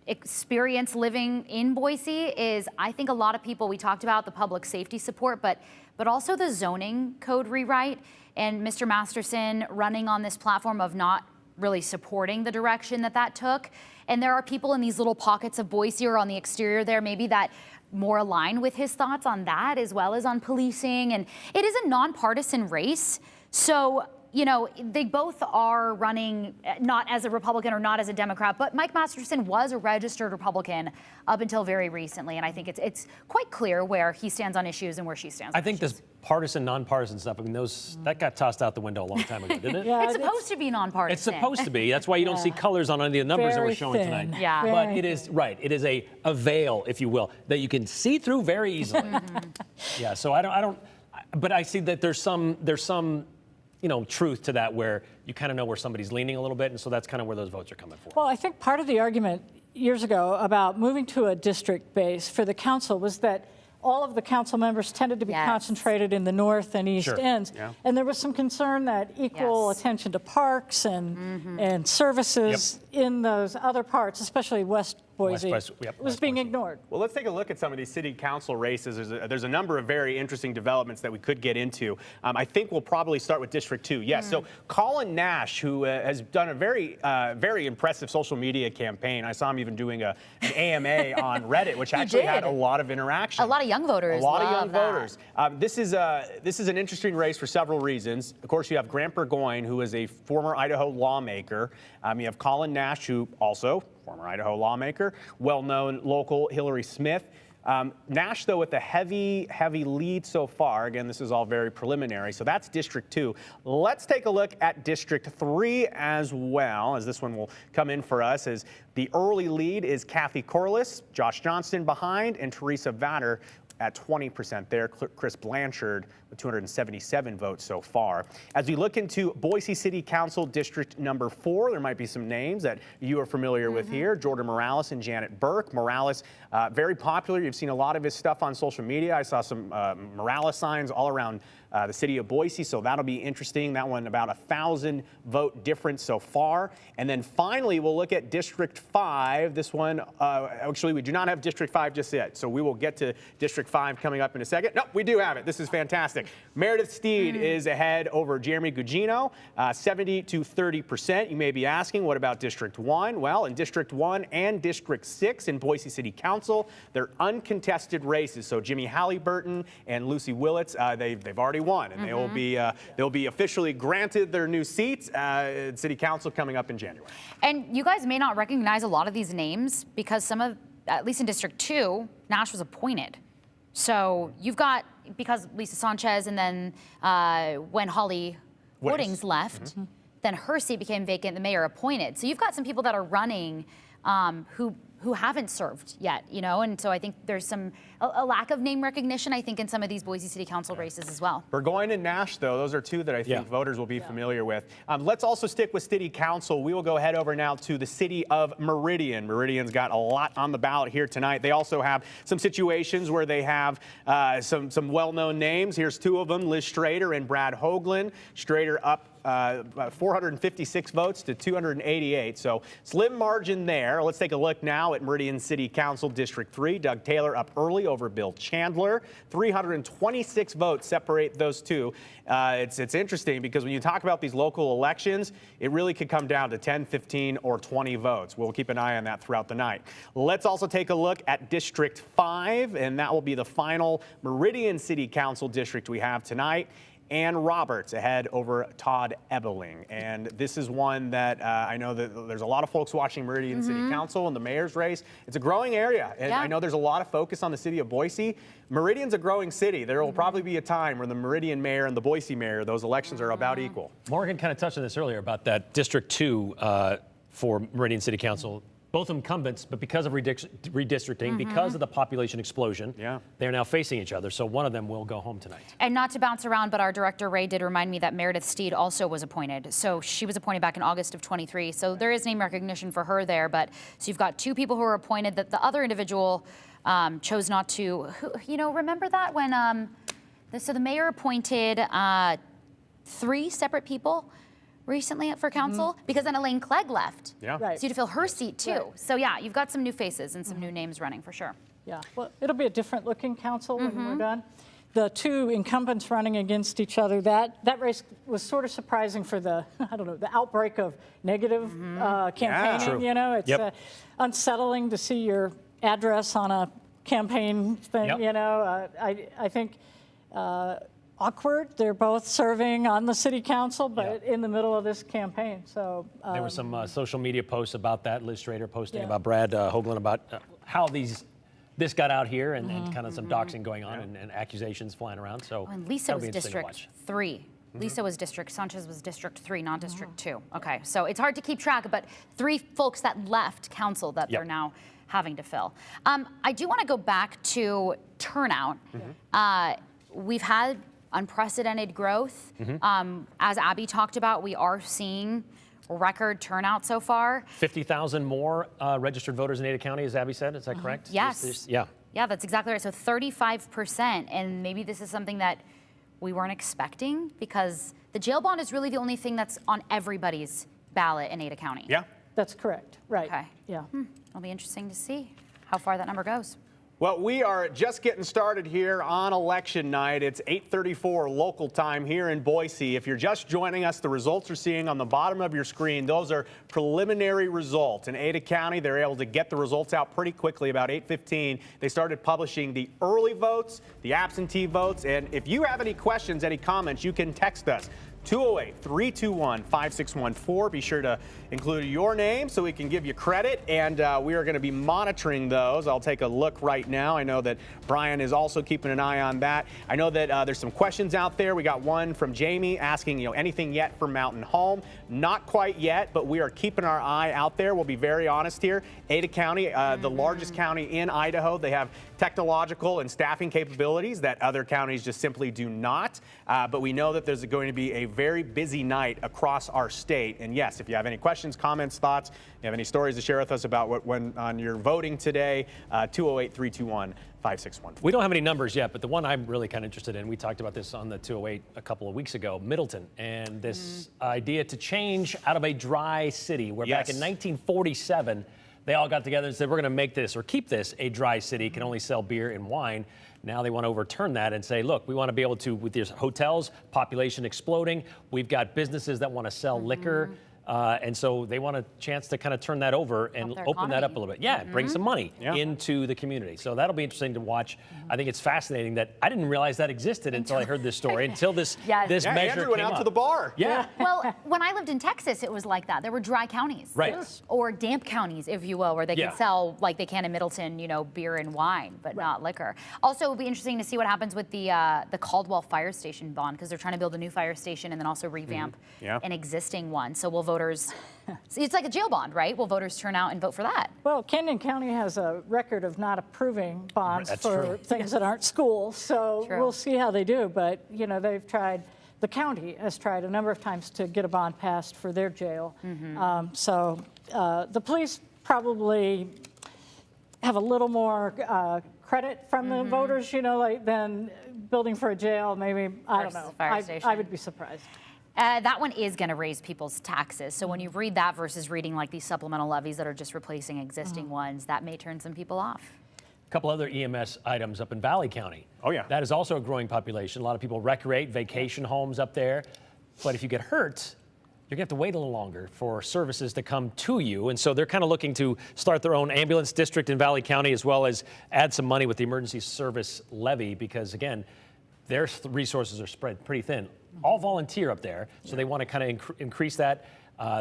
experience living in Boise. Is I think a lot of people, we talked about the public safety support, but also the zoning code rewrite, and Mr. Masterson running on this platform of not really supporting the direction that took. And there are people in these little pockets of Boise or on the exterior there, maybe that more align with his thoughts on that as well as on policing. And it is a nonpartisan race. So, you know, they both are running not as a Republican or not as a Democrat, but Mike Masterson was a registered Republican up until very recently. And I think it's quite clear where he stands on issues and where she stands on I think issues. this partisan, nonpartisan stuff, I mean, that got tossed out the window a long time ago, didn't it? Yeah, It's supposed to be nonpartisan. It's supposed to be. That's why you don't see colors on any of the numbers that we're Very showing thin. tonight. Yeah. But Very it is, right, it is a veil, if you will, that you can see through very easily. Yeah, so I don't, but I see that there's some, you know, truth to that where you kind of know where somebody's leaning a little bit, and so that's kind of where those votes are coming from. Well, I think part of the argument years ago about moving to a district base for the council was that all of the council members tended to be Yes. concentrated in the north and east Sure. ends. Yeah. And there was some concern that equal Yes. attention to parks and services in those other parts, especially West Boise, Yep, was West being Boise. ignored. Well, let's take a look at some of these city council races. There's a number of very interesting developments that we could get into. I think we'll probably start with District 2. Yes, so Colin Nash, who has done a very impressive social media campaign. I saw him even doing an AMA on Reddit, which actually had did. a lot of interaction. A lot of young voters A lot of love young that. voters. This is an interesting race for several reasons. Of course, you have Grant Burgoyne, who is a former Idaho lawmaker. You have Colin Nash, who also former Idaho lawmaker, well-known local Hillary Smith. Nash, though, with the heavy lead so far. Again, this is all very preliminary. So that's District 2. Let's take a look at District 3 as well, as this one will come in for us. As the early lead is Kathy Corliss, Josh Johnston behind, and Teresa Vatter at 20% there. Chris Blanchard with 277 votes so far. As we look into Boise City Council District number 4, there might be some names that you are familiar with here. Jordan Morales and Janet Burke. Morales, very popular. You've seen a lot of his stuff on social media. I saw some Morales signs all around the city of Boise, so that'll be interesting. That one about 1,000 vote difference so far. And then finally, we'll look at District 5. This one, actually, we do not have District 5 just yet, so we will get to District 5 coming up in a second. No, we do have it. This is fantastic. Meredith Steed is ahead over Jeremy Gugino, 70 to 30%. You may be asking, what about District 1? Well, in District 1 and District 6 in Boise City Council, they're uncontested races. So Jimmy Halliburton and Lucy Willits, they've already won, and they'll be officially granted their new seats at City Council coming up in January. And you guys may not recognize a lot of these names because some of, at least in District 2, Nash was appointed. So you've got, because Lisa Sanchez and then when Holly Woodings left, then her seat became vacant, the mayor appointed. So you've got some people that are running who haven't served yet, you know, and so I think there's a lack of name recognition, I think, in some of these Boise City Council races as well. Burgoyne and Nash, though, those are two that I think voters will be familiar with. Let's also stick with City Council. We will go head over now to the city of Meridian. Meridian's got a lot on the ballot here tonight. They also have some situations where they have some well-known names. Here's two of them, Liz Strader and Brad Hoagland. Strader up 456 votes to 288, so slim margin there. Let's take a look now at Meridian City Council District 3. Doug Taylor up early over Bill Chandler. 326 votes separate those two. It's interesting because when you talk about these local elections, it really could come down to 10, 15, or 20 votes. We'll keep an eye on that throughout the night. Let's also take a look at District 5, and that will be the final Meridian City Council district we have tonight. Ann Roberts ahead over Todd Ebeling. And this is one that I know that there's a lot of folks watching Meridian City Council and the mayor's race. It's a growing area. And I know there's a lot of focus on the city of Boise. Meridian's a growing city. There will probably be a time where the Meridian mayor and the Boise mayor, those elections are about equal. Morgan kind of touched on this earlier about that District 2 for Meridian City Council. Both incumbents, but because of redistricting, because of the population explosion, they're now facing each other. So one of them will go home tonight. And not to bounce around, but our director, Ray, did remind me that Meredith Steed also was appointed. So she was appointed back in August of 23. So there is name recognition for her there. But so you've got two people who are appointed that the other individual chose not to. You know, remember that when, so the mayor appointed 3 separate people recently for council because then Elaine Clegg left. Yeah. Right. So you had to fill her seat too. Right. So yeah, you've got some new faces and some new names running for sure. Yeah, well, it'll be a different looking council when we're done. the two incumbents running against each other, that race was sort of surprising for the, I don't know, the outbreak of negative campaigning. True. You know, it's Yep. unsettling to see your address on a campaign thing. Yep. You know, I think awkward. They're both serving on the city council, but in the middle of this campaign. So There were some social media posts about that. Liz Strader posting Yeah. about Brad Hoagland about how this got out here and kind of some doxing going on and accusations flying around. So And Lisa that'll was be interesting to District watch. 3. Lisa was Sanchez was District 3, not District 2. Okay, so it's hard to keep track, but 3 folks that left council that they're now having to fill. I do want to go back to turnout. We've had unprecedented growth. As Abby talked about, we are seeing record turnout so far. 50,000 more registered voters in Ada County, as Abby said. Is that correct? Yes. Yeah. Yeah, that's exactly right. So 35%, and maybe this is something that we weren't expecting because the jail bond is really the only thing that's on everybody's ballot in Ada County. Yeah. that's correct. Right. Okay. Yeah. It'll be interesting to see how far that number goes. Well, we are just getting started here on election night. It's 8:34 local time here in Boise. If you're just joining us, the results you're seeing on the bottom of your screen, those are preliminary results. In Ada County, they're able to get the results out pretty quickly. About 8:15, they started publishing the early votes, the absentee votes. And if you have any questions, any comments, you can text us. 208-321-5614. Be sure to include your name so we can give you credit, and we are going to be monitoring those. I'll take a look right now. I know that Brian is also keeping an eye on that. I know that there's some questions out there. We got one from Jamie asking, anything yet for Mountain Home? Not quite yet, but we are keeping our eye out there. We'll be very honest here. Ada County, the largest county in Idaho, they have technological and staffing capabilities that other counties just simply do not. But we know that there's going to be a very busy night across our state. And yes, if you have any questions, comments, thoughts, you have any stories to share with us about what went on your voting today, 208-321-5614. We don't have any numbers yet, but the one I'm really kind of interested in, we talked about this on the 208 a couple of weeks ago, Middleton, and this idea to change out of a dry city, where back in 1947, they all got together and said, we're going to make this or keep this a dry city, can only sell beer and wine. Now they want to overturn that and say, look, we want to be able to, with these hotels, population exploding, we've got businesses that want to sell liquor. And so they want a chance to kind of turn that over and open that up a little bit. Yeah, bring some money into the community. So that'll be interesting to watch. I think it's fascinating that I didn't realize that existed until I heard this story, until this measure Andrew went came out up. to the bar. Yeah. Well, when I lived in Texas, it was like that. There were dry counties. Right. Or damp counties, if you will, where they Yeah. can sell, like they can in Middleton, beer and wine, but not liquor. Also, it'll be interesting to see what happens with the Caldwell Fire Station bond, because they're trying to build a new fire station and then also revamp an existing one. So will voters... So it's like a jail bond, right? Will voters turn out and vote for that? Well, Canyon County has a record of not approving bonds That's for true. things that aren't schools, so True. we'll see how they do. But, they've tried, the county has tried a number of times to get a bond passed for their jail. So the police probably have a little more credit from the voters, than building for a jail, maybe. I don't Versus know. fire I station. would be surprised. That one is going to raise people's taxes. So when you read that versus reading like these supplemental levies that are just replacing existing ones, that may turn some people off. A couple other EMS items up in Valley County. Oh, yeah. That is also a growing population. A lot of people recreate, vacation homes up there. But if you get hurt, you're going to have to wait a little longer for services to come to you. And so they're kind of looking to start their own ambulance district in Valley County, as well as add some money with the emergency service levy, because, again, their resources are spread pretty thin. All volunteer up there, so they want to kind of increase that.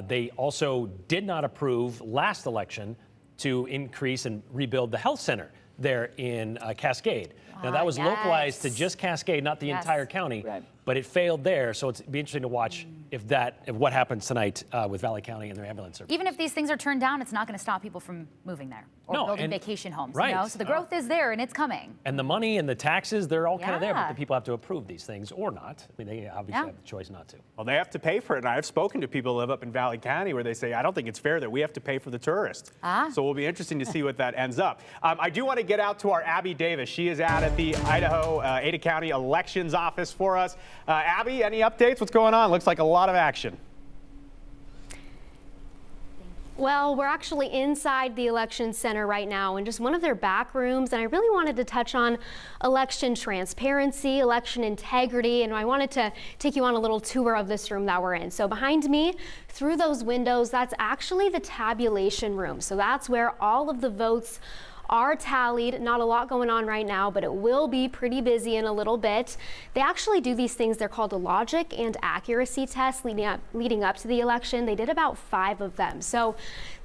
They also did not approve last election to increase and rebuild the health center there in Cascade. Now, that was localized to just Cascade, not the entire county, but it failed there. So it'd be interesting to watch if what happens tonight with Valley County and their ambulance service. Even if these things are turned down, it's not going to stop people from moving there or building vacation homes. Right. So the growth is there and it's coming. And the money and the taxes, they're all kind of there, but Yeah. the people have to approve these things or not. I mean, they obviously have the choice not to. Well, they have to pay for it. And I've spoken to people who live up in Valley County where they say, I don't think it's fair that we have to pay for the tourists. So it'll be interesting to see what that ends up. I do want to get out to our Abby Davis. She is out at the Idaho Ada County Elections Office for us. Abby, any updates? What's going on? Looks like a lot of action. Well, we're actually inside the election center right now in just one of their back rooms, and I really wanted to touch on election transparency, election integrity, and I wanted to take you on a little tour of this room that we're in. So behind me, through those windows, that's actually the tabulation room. So that's where all of the votes are tallied. Not a lot going on right now, but it will be pretty busy in a little bit. They actually do these things. They're called a logic and accuracy tests leading up to the election. They did about 5 of them. So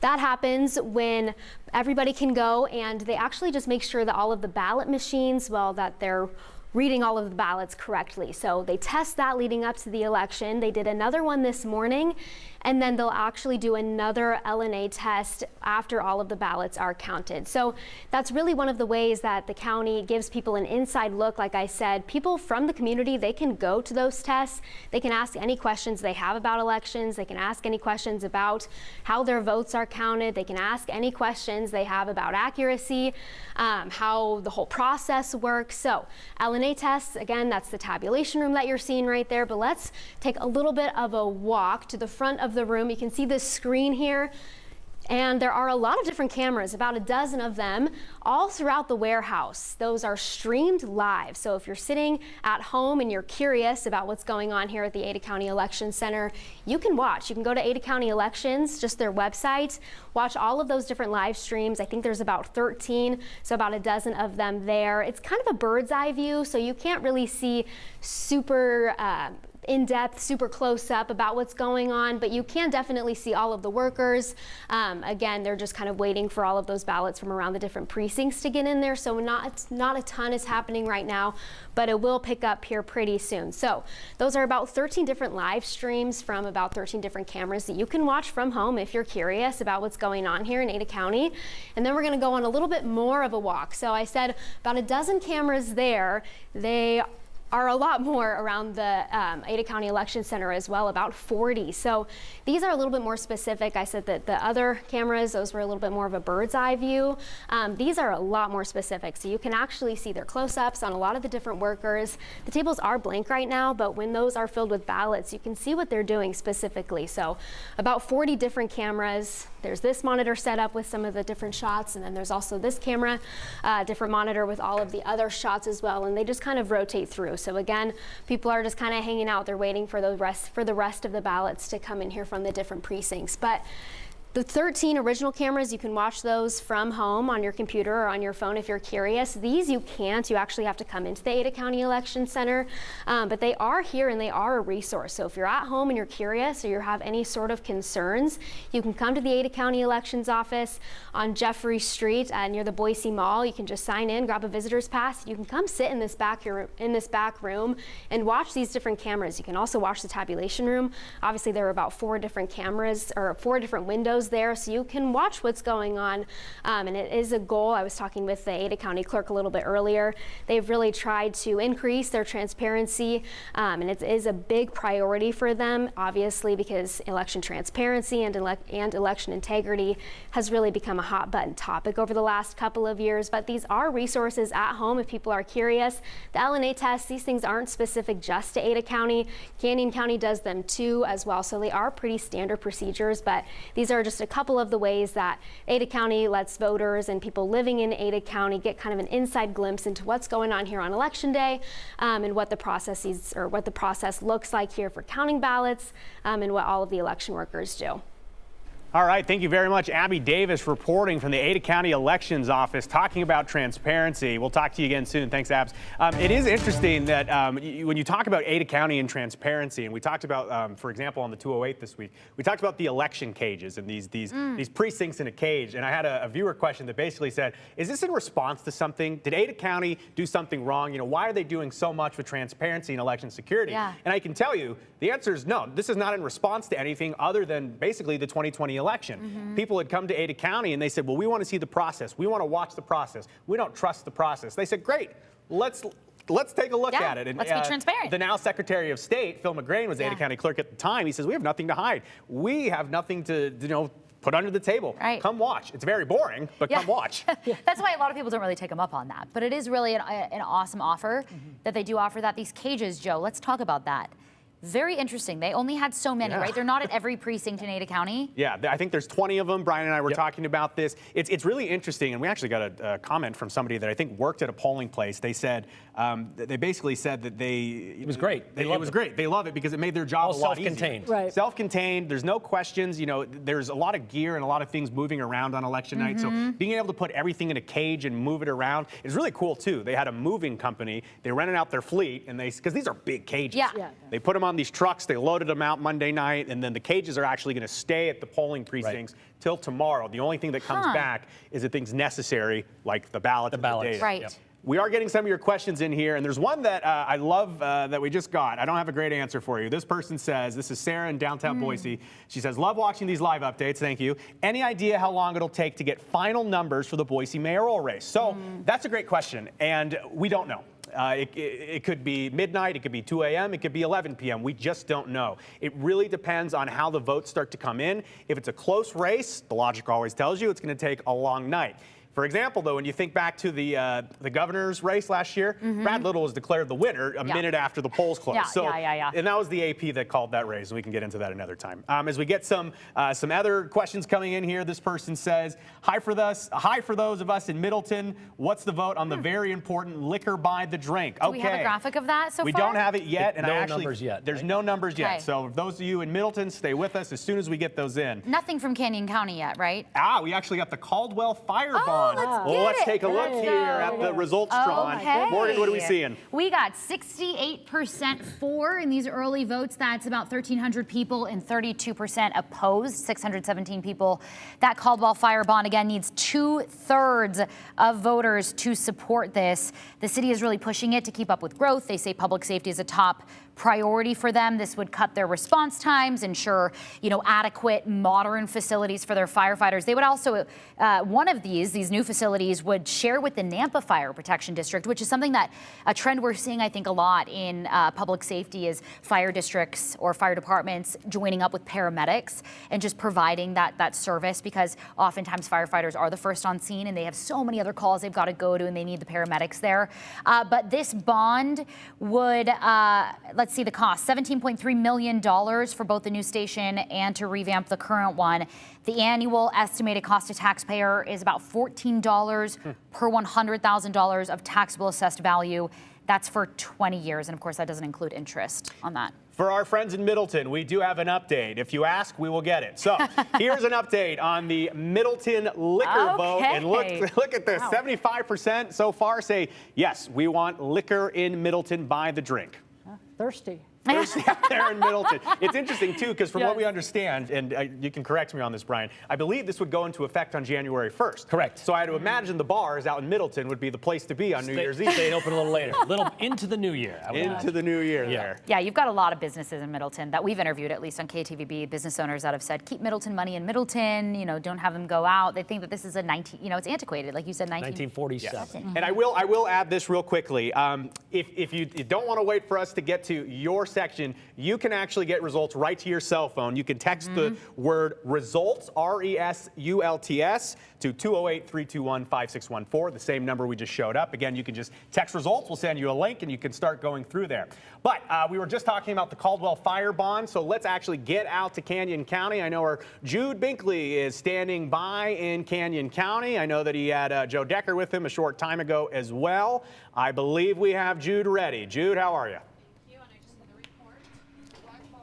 that happens when everybody can go, and they actually just make sure that all of the ballot machines, well, that they're reading all of the ballots correctly. So they test that leading up to the election. They did another one this morning, and then they'll actually do another LNA test after all of the ballots are counted. So that's really one of the ways that the county gives people an inside look. Like I said, people from the community, they can go to those tests. They can ask any questions they have about elections. They can ask any questions about how their votes are counted. They can ask any questions they have about accuracy, how the whole process works. So LNA tests, again, that's the tabulation room that you're seeing right there. But let's take a little bit of a walk to the front of the room. You can see this screen here, and there are a lot of different cameras, about a dozen of them, all throughout the warehouse. Those are streamed live. So if you're sitting at home and you're curious about what's going on here at the Ada County Election Center, you can watch. You can go to Ada County Elections, just their website, watch all of those different live streams. I think there's about 13, so about a dozen of them there. It's kind of a bird's eye view, so you can't really see super in-depth, super close-up about what's going on, but you can definitely see all of the workers. Again, they're just kind of waiting for all of those ballots from around the different precincts to get in there, so not a ton is happening right now, but it will pick up here pretty soon. So those are about 13 different live streams from about 13 different cameras that you can watch from home if you're curious about what's going on here in Ada County. And then we're going to go on a little bit more of a walk. So I said about a dozen cameras there. They are a lot more around the Ada County Election Center as well, about 40. So these are a little bit more specific. I said that the other cameras, those were a little bit more of a bird's eye view. These are a lot more specific. So you can actually see their close-ups on a lot of the different workers. The tables are blank right now, but when those are filled with ballots, you can see what they're doing specifically. So about 40 different cameras. There's this monitor set up with some of the different shots, and then there's also this camera, different monitor with all of the other shots as well, and they just kind of rotate through. So again, people are just kind of hanging out. They're waiting for the rest of the ballots to come in here from the different precincts. But the 13 original cameras, you can watch those from home on your computer or on your phone if you're curious. These you can't. You actually have to come into the Ada County Election Center, but they are here and they are a resource. So if you're at home and you're curious or you have any sort of concerns, you can come to the Ada County Elections office on Jeffrey Street near the Boise Mall. You can just sign in, grab a visitor's pass. You can come sit in this back room and watch these different cameras. You can also watch the tabulation room. Obviously, there are about 4 different cameras or 4 different windows there, so you can watch what's going on, and it is a goal. I was talking with the Ada County clerk a little bit earlier. They've really tried to increase their transparency, and it is a big priority for them, obviously, because election transparency and election integrity has really become a hot button topic over the last couple of years. But these are resources at home if people are curious. The LNA tests, these things aren't specific just to Ada County. Canyon County does them too as well, so they are pretty standard procedures, but these are just a couple of the ways that Ada County lets voters and people living in Ada County get kind of an inside glimpse into what's going on here on Election Day, and what the process looks like here for counting ballots, and what all of the election workers do. All right, thank you very much. Abby Davis reporting from the Ada County Elections Office, talking about transparency. We'll talk to you again soon. Thanks, Abs. It is interesting that when you talk about Ada County and transparency, and we talked about, for example, on the 208 this week, we talked about the election cages and these precincts in a cage. And I had a viewer question that basically said, is this in response to something? Did Ada County do something wrong? You know, why are they doing so much with transparency and election security? Yeah. And I can tell you, the answer is no. This is not in response to anything other than basically the 2020 election. People had come to Ada County and they said, well, we want to see the process. We want to watch the process. We don't trust the process. They said, great, let's take a look at it. And, let's be transparent. The now Secretary of State, Phil McGrain, was the Ada County clerk at the time. He says, we have nothing to hide. We have nothing to, put under the table. Right. Come watch. It's very boring, but come watch. That's why a lot of people don't really take them up on that. But it is really an awesome offer that they do offer that. These cages, Joe, let's talk about that. Very interesting. They only had so many, right? They're not at every precinct in Ada County. Yeah, I think there's 20 of them. Brian and I were talking about this. It's really interesting, and we actually got a comment from somebody that I think worked at a polling place. They said, they basically said that it was great. It was great. They love it because it made their job a lot easier. Self-contained. Right. Self-contained. There's no questions. You know, there's a lot of gear and a lot of things moving around on election night. So being able to put everything in a cage and move it around is really cool too. They had a moving company. They rented out their fleet, and because these are big cages. Yeah. They put them on these trucks. They loaded them out Monday night, and then the cages are actually going to stay at the polling precincts till tomorrow. The only thing that comes back is the things necessary, like the ballots. The ballots. data. Right. Yep. We are getting some of your questions in here, and there's one that I love that we just got. I don't have a great answer for you. This person says, this is Sarah in downtown Boise. She says, love watching these live updates. Thank you. Any idea how long it'll take to get final numbers for the Boise mayoral race? So that's a great question, and we don't know. It could be midnight, it could be 2 a.m., it could be 11 p.m. We just don't know. It really depends on how the votes start to come in. If it's a close race, the logic always tells you it's going to take a long night. For example, though, when you think back to the governor's race last year, Brad Little was declared the winner a minute after the polls closed. And that was the AP that called that race, and we can get into that another time. As we get some other questions coming in here, this person says, hi for those of us in Middleton. What's the vote on the very important liquor by the drink? Do we have a graphic of that so far? We don't have it yet, and No numbers yet, there's right? no numbers yet. Okay. So those of you in Middleton, stay with us as soon as we get those in. Nothing from Canyon County yet, right? We actually got the Caldwell Fire Bond. Let's take a look here at the results drawn. Okay. Morgan, what are we seeing? We got 68% for in these early votes. That's about 1,300 people, and 32% opposed, 617 people. That Caldwell Fire Bond, again, needs 2/3 of voters to support this. The city is really pushing it to keep up with growth. They say public safety is a top priority for them. This would cut their response times, ensure, adequate modern facilities for their firefighters. They would also, one of these new facilities would share with the Nampa Fire Protection District, which is something that a trend we're seeing, I think, a lot in public safety is fire districts or fire departments joining up with paramedics and just providing that service, because oftentimes firefighters are the first on scene and they have so many other calls they've got to go to and they need the paramedics there. But this bond would, let's see the cost, $17.3 million for both the new station and to revamp the current one. The annual estimated cost to taxpayer is about $14 per $100,000 of taxable assessed value. That's for 20 years. And of course, that doesn't include interest on that. For our friends in Middleton, we do have an update. If you ask, we will get it. So here's an update on the Middleton liquor vote. And look at this, 75% so far say, yes, we want liquor in Middleton by the drink. Thirsty. Out there in Middleton. It's interesting, too, because from what we understand, and you can correct me on this, Brian, I believe this would go into effect on January 1st. Correct. So I had to imagine the bars out in Middleton would be the place to be on New Year's Eve. Staying open a little later, a little into the new year. Into the new year there. Yeah, you've got a lot of businesses in Middleton that we've interviewed, at least on KTVB, business owners that have said, keep Middleton money in Middleton, don't have them go out. They think that this is it's antiquated, like you said, 1947. Yes. And I will add this real quickly. If you don't want to wait for us to get to your section, you can actually get results right to your cell phone. You can text the word results, RESULTS, to 208-321-5614, the same number we just showed up. Again, you can just text results. We'll send you a link, and you can start going through there. But we were just talking about the Caldwell Fire Bond, so let's actually get out to Canyon County. I know our Jude Binkley is standing by in Canyon County. I know that he had Joe Decker with him a short time ago as well. I believe we have Jude ready. Jude, how are you?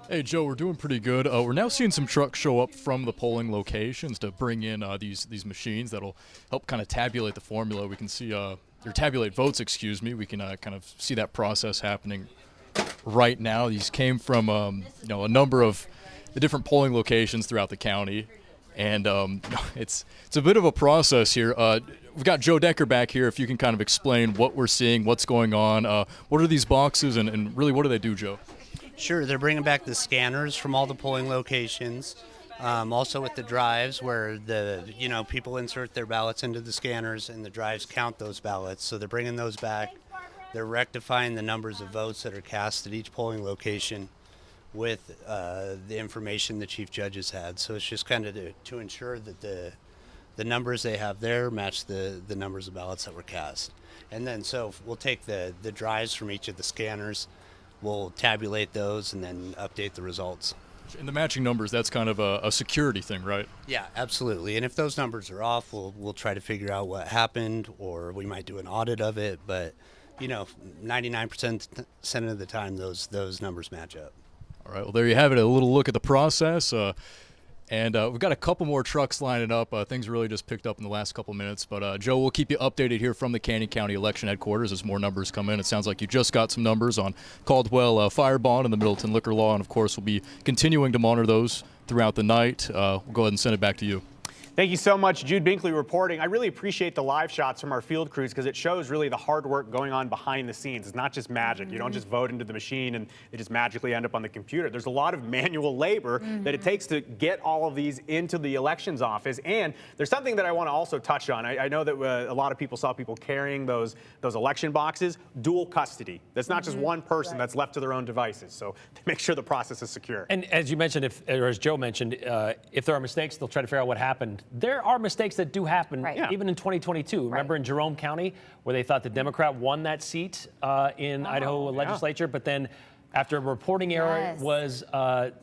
Hey, Joe, we're doing pretty good. We're now seeing some trucks show up from the polling locations to bring in these machines that'll help kind of tabulate the formula. We can see, or tabulate votes, excuse me. We can kind of see that process happening right now. These came from, a number of the different polling locations throughout the county. And it's a bit of a process here. We've got Joe Decker back here. If you can kind of explain what we're seeing, what's going on. What are these boxes, and really what do they do, Joe? Sure, they're bringing back the scanners from all the polling locations. Also with the drives where people insert their ballots into the scanners and the drives count those ballots. So they're bringing those back. They're rectifying the numbers of votes that are cast at each polling location with the information the chief judges had. So it's just kind of to ensure that the numbers they have there match the numbers of ballots that were cast. And then so we'll take the drives from each of the scanners. we'll tabulate those and then update the results. And the matching numbers, that's kind of a security thing, right? Yeah, absolutely. And if those numbers are off, we'll try to figure out what happened, or we might do an audit of it. But 99% of the time, those numbers match up. All right, well, there you have it, a little look at the process. And we've got a couple more trucks lining up. Things really just picked up in the last couple minutes. But, Joe, we'll keep you updated here from the Canyon County Election Headquarters as more numbers come in. It sounds like you just got some numbers on Caldwell Fire Bond and the Middleton Liquor Law. And, of course, we'll be continuing to monitor those throughout the night. We'll go ahead and send it back to you. Thank you so much, Jude Binkley reporting. I really appreciate the live shots from our field crews because it shows really the hard work going on behind the scenes. It's not just magic. You don't just vote into the machine and they just magically end up on the computer. There's a lot of manual labor that it takes to get all of these into the elections office. And there's something that I want to also touch on. I know that a lot of people saw people carrying those election boxes. Dual custody. That's not just one person that's left to their own devices. So to make sure the process is secure. And as you mentioned, or as Joe mentioned, if there are mistakes, they'll try to figure out what happened. There are mistakes that do happen, even in 2022. Remember in Jerome County where they thought the Democrat won that seat in Idaho legislature, but then after a reporting error was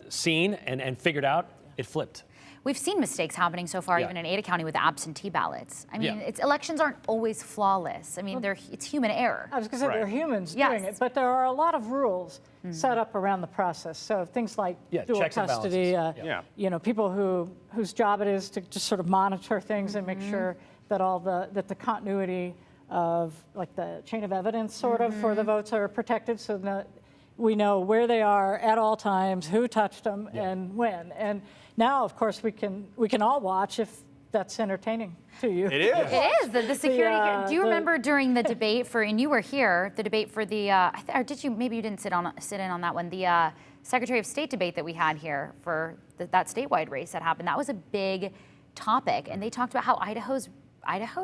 seen and figured out, it flipped. We've seen mistakes happening so far, even in Ada County with absentee ballots. I mean, elections aren't always flawless. I mean, it's human error. I was going to say they're humans doing it, but there are a lot of rules set up around the process. So things like dual custody, people whose job it is to just sort of monitor things and make sure that that the continuity of like the chain of evidence sort of for the votes are protected, so that we know where they are at all times, who touched them, and when. And now, of course, we can all watch if that's entertaining to you. It is. It is. The security. Do you remember during the debate and you were here, the debate for the, or did you, maybe you didn't sit in on that one, the Secretary of State debate that we had here for that statewide race that happened. That was a big topic. And they talked about how Idaho's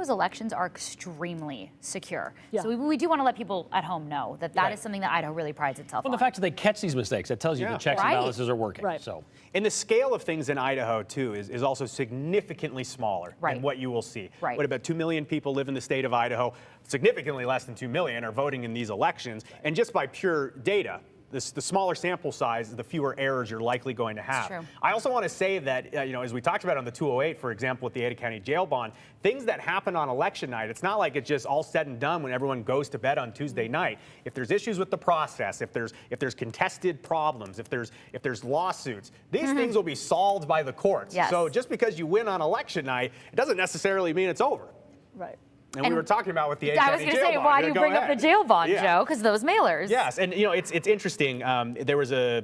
elections are extremely secure. So we do want to let people at home know that is something that Idaho really prides itself on. Well, the fact that they catch these mistakes, that tells you the checks and balances are working. So. And the scale of things in Idaho, too, is also significantly smaller than what you will see. What, about 2 million people live in the state of Idaho? Significantly less than 2 million are voting in these elections. And just by pure data, the smaller sample size, the fewer errors you're likely going to have. True. I also want to say that, as we talked about on the 208, for example, with the Ada County jail bond, things that happen on election night, it's not like it's just all said and done when everyone goes to bed on Tuesday night. If there's issues with the process, if there's contested problems, if there's lawsuits, these things will be solved by the courts. So just because you win on election night, it doesn't necessarily mean it's over. Right. And we were talking about with the Ada County jail bond. I was going to say, why do you bring up the jail bond, Joe? Because those mailers. Yes, and it's interesting. There was a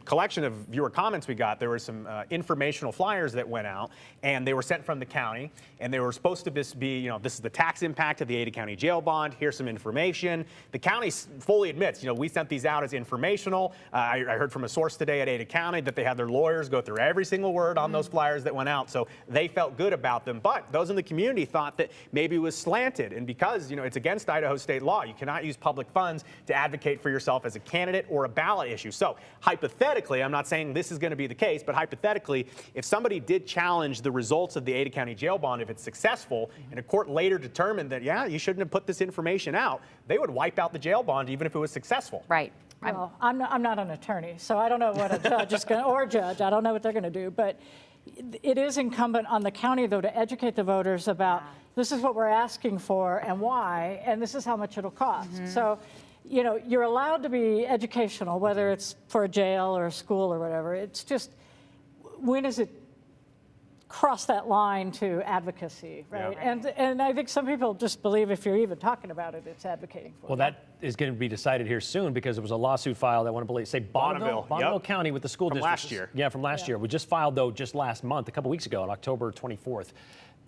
collection of viewer comments we got. There were some informational flyers that went out, and they were sent from the county, and they were supposed to be, this is the tax impact of the Ada County jail bond. Here's some information. The county fully admits, we sent these out as informational. I heard from a source today at Ada County that they had their lawyers go through every single word on those flyers that went out, so they felt good about them. But those in the community thought that maybe it was slanted, and because it's against Idaho state law, you cannot use public funds to advocate for yourself as a candidate or a ballot issue. So hypothetically, I'm not saying this is going to be the case, but hypothetically, if somebody did challenge the results of the Ada County jail bond, if it's successful, and a court later determined that you shouldn't have put this information out, they would wipe out the jail bond even if it was successful. Right. Well, I'm not an attorney, so I don't know what a judge is going to, or a judge. I don't know what they're going to do, but it is incumbent on the county, though, to educate the voters about this is what we're asking for and why, and this is how much it'll cost. So, you're allowed to be educational, whether it's for a jail or a school or whatever. It's just, when does it cross that line to advocacy, right? And I think some people just believe if you're even talking about it, it's advocating for it. Well, that is going to be decided here soon because there was a lawsuit filed, I want to believe, Bonneville County with the school district. From last year. Yeah, from last year. We just filed, though, just last month, a couple weeks ago on October 24th,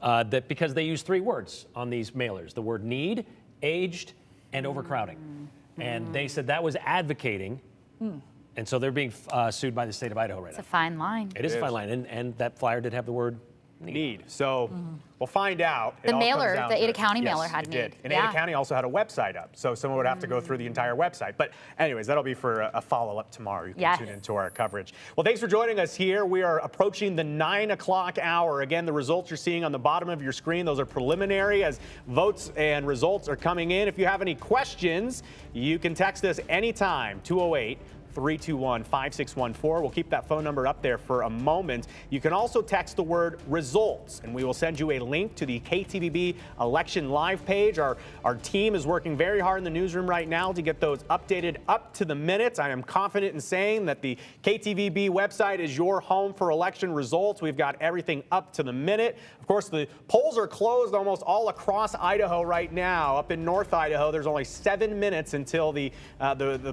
that because they use 3 words on these mailers, the word need, aged, and overcrowding. And they said that was advocating, and so they're being sued by the state of Idaho right now. It's a fine line. It is a fine line, and that flyer did have the word need. So we'll find out. It The all comes mailer, down the to Ada it. County Yes, mailer had it need. did. And Yeah. Ada County also had a website up, so someone would have to go through the entire website. But anyways, that'll be for a follow-up tomorrow. You can Yes. tune into our coverage. Well, thanks for joining us here. We are approaching the 9 o'clock hour. Again, the results you're seeing on the bottom of your screen, those are preliminary as votes and results are coming in. If you have any questions, you can text us anytime, 208-321-5614. We'll keep that phone number up there for a moment. You can also text the word results, and we will send you a link to the KTVB election live page. Our team is working very hard in the newsroom right now to get those updated up to the minute. I am confident in saying that the KTVB website is your home for election results. We've got everything up to the minute. Of course, the polls are closed almost all across Idaho right now. Up in North Idaho, there's only 7 minutes until the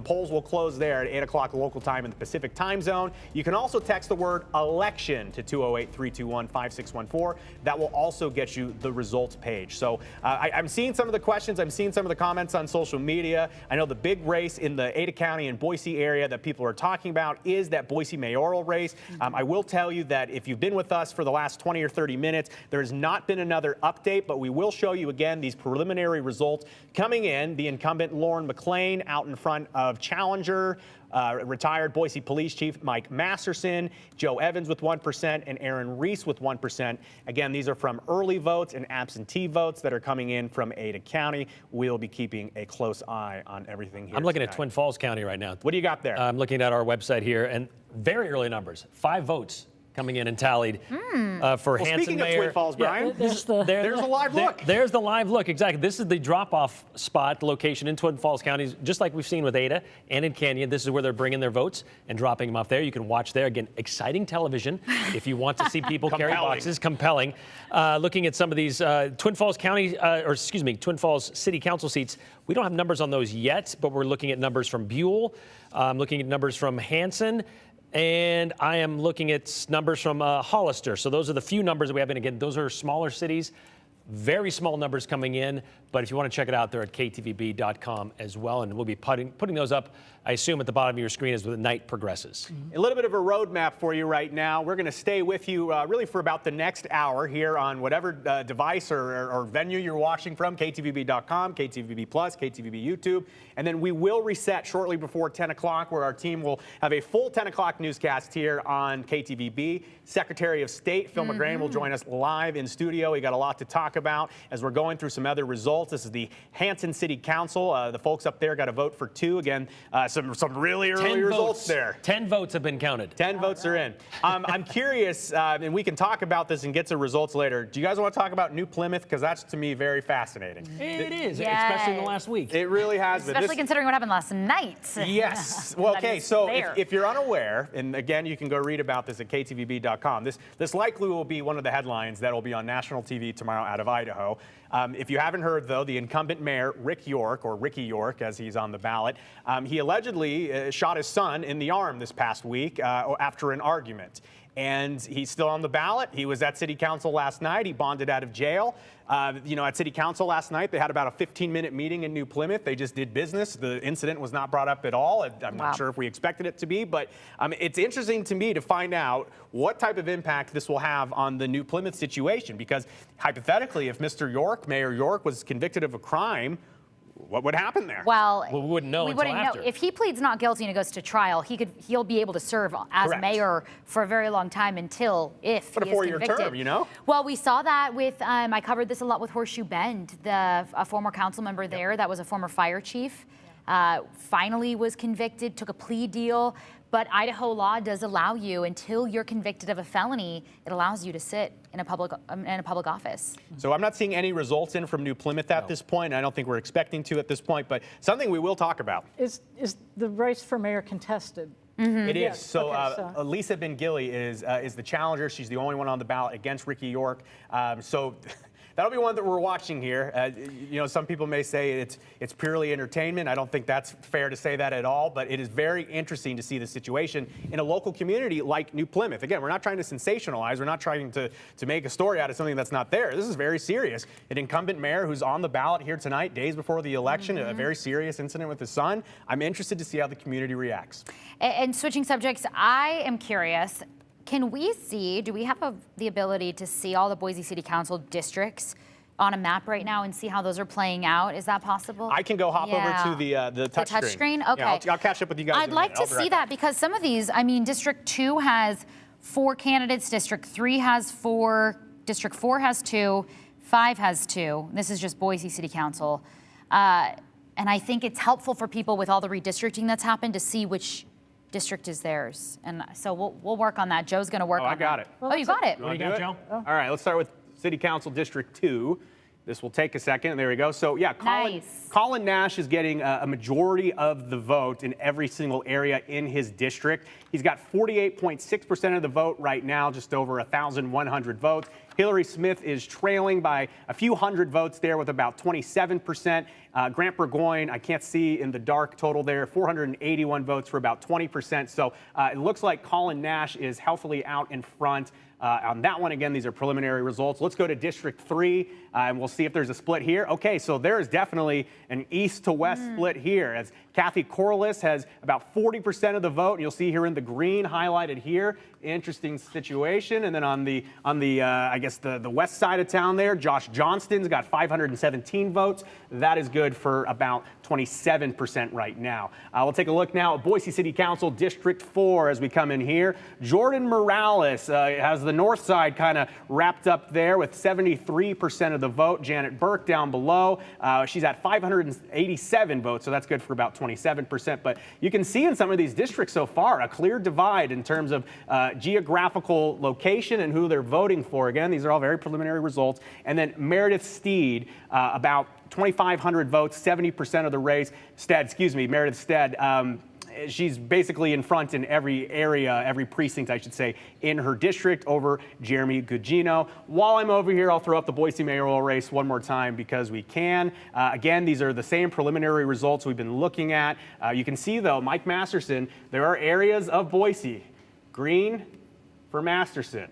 polls will close there at 8 o'clock local time in the Pacific time zone. You can also text the word election to 208-321-5614. That will also get you the results page. So I'm seeing some of the questions. I'm seeing some of the comments on social media. I know the big race in the Ada County and Boise area that people are talking about is that Boise mayoral race. I will tell you that if you've been with us for the last 20 or 30 minutes, there has not been another update, but we will show you again these preliminary results coming in. The incumbent Lauren McLean out in front of challenger, retired Boise Police Chief Mike Masterson, Joe Evans with 1%, and Aaron Reese with 1%. Again, these are from early votes and absentee votes that are coming in from Ada County. We'll be keeping a close eye on everything here. I'm looking at tonight. Twin Falls County right now. What do you got there? I'm looking at our website here, and very early numbers. 5 votes coming in and tallied for Hanson Speaking Mayor. of Twin Falls, Brian, There's there's a live look. There's the live look, exactly. This is the drop-off spot location in Twin Falls County, just like we've seen with Ada and in Canyon. This is where they're bringing their votes and dropping them off there. You can watch there. Again, exciting television if you want to see people carry boxes. Compelling. Looking at some of these Twin Falls County, Twin Falls City Council seats, we don't have numbers on those yet, but we're looking at numbers from Buell, looking at numbers from Hanson, and I am looking at numbers from Hollister. So those are the few numbers that we have in. Again, those are smaller cities, very small numbers coming in. But if you want to check it out, they're at ktvb.com as well. And we'll be putting those up, I assume, at the bottom of your screen as the night progresses. A little bit of a roadmap for you right now. We're going to stay with you really for about the next hour here on whatever device or venue you're watching from, ktvb.com, KTVB Plus, KTVB YouTube. And then we will reset shortly before 10 o'clock where our team will have a full 10 o'clock newscast here on KTVB. Secretary of State Phil McGrain will join us live in studio. We got a lot to talk about as we're going through some other results. This is the Hanson City Council. The folks up there got a vote for 2. Again, some really early results there. 10 votes have been counted. 10 votes are in. I'm curious, and we can talk about this and get to results later. Do you guys want to talk about New Plymouth? Because that's, to me, very fascinating. It is, Yes. especially in the last week. It really has been. Especially considering what happened last night. Yes. Well, That okay, is so there. if you're unaware, and again, you can go read about this at ktvb.com, this likely will be one of the headlines that will be on national TV tomorrow out of Idaho. If you haven't heard, though, the incumbent mayor, Rick York, or Ricky York, as he's on the ballot, he allegedly shot his son in the arm this past week after an argument. And he's still on the ballot. He was at City Council last night. He bonded out of jail. At City Council last night, they had about a 15-minute meeting in New Plymouth. They just did business. The incident was not brought up at all. I'm not sure if we expected it to be, but it's interesting to me to find out what type of impact this will have on the New Plymouth situation, because hypothetically, if Mr. York, Mayor York, was convicted of a crime, what would happen there? Well, we wouldn't know we until wouldn't after. know. If he pleads not guilty and it goes to trial, he'll be able to serve as Correct. mayor for a very long time until if But he a is 4-year convicted. term, you know? Well, we saw that with I covered this a lot with Horseshoe Bend, a former council member there that was a former fire chief. Finally was convicted, took a plea deal. But Idaho law does allow you, until you're convicted of a felony, it allows you to sit in a public office. So I'm not seeing any results in from New Plymouth at this point. I don't think we're expecting to at this point, but something we will talk about. Is the race for mayor contested? It is. Yes. So, Okay, Lisa Ben-Gilly is the challenger. She's the only one on the ballot against Ricky York. So that'll be one that we're watching here. Some people may say it's purely entertainment. I don't think that's fair to say that at all, but it is very interesting to see the situation in a local community like New Plymouth. Again, we're not trying to sensationalize. We're not trying to make a story out of something that's not there. This is very serious. An incumbent mayor who's on the ballot here tonight, days before the election, a very serious incident with his son. I'm interested to see how the community reacts. And switching subjects, I am curious. Can we see, do we have the ability to see all the Boise City Council districts on a map right now and see how those are playing out? Is that possible? I can go hop over to the touch touch screen? Okay. Yeah, I'll catch up with you guys. I'd like to see that because some of these, I mean, District 2 has 4 candidates, District 3 has 4, District 4 has 2, 5 has 2. This is just Boise City Council. And I think it's helpful for people with all the redistricting that's happened to see which district is theirs. And so we'll work on that. Joe's going to work on that. I got it. Oh, you got it. What do you got, Joe? All right, let's start with City Council District 2. This will take a second. There we go. So, yeah, Colin Nash is getting a majority of the vote in every single area in his district. He's got 48.6% of the vote right now, just over 1,100 votes. Hillary Smith is trailing by a few hundred votes there with about 27%. Grant Burgoyne, I can't see in the dark total there, 481 votes for about 20%. So it looks like Colin Nash is healthily out in front. On that one, again, these are preliminary results. Let's go to District 3, and we'll see if there's a split here. Okay, so there is definitely an east to west split here, as Kathy Corliss has about 40% of the vote, and you'll see here in the green highlighted here. Interesting situation. And then on the I guess the west side of town there, Josh Johnston's got 517 votes. That is good for about 27% right now. We'll take a look now at Boise City Council District 4 as we come in here. Jordan Morales has the north side kind of wrapped up there with 73% of the vote. Janet Burke down below. She's at 587 votes, so that's good for about 27%. But you can see in some of these districts so far a clear divide in terms of geographical location and who they're voting for. Again, these are all very preliminary results. And then Meredith Steed, about 2,500 votes, 70% of the race. Meredith Stead. She's basically in front in every area, every precinct, I should say, in her district over Jeremy Gugino. While I'm over here, I'll throw up the Boise mayoral race one more time because we can. Again, these are the same preliminary results we've been looking at. You can see, though, Mike Masterson, there are areas of Boise. Green for Masterson.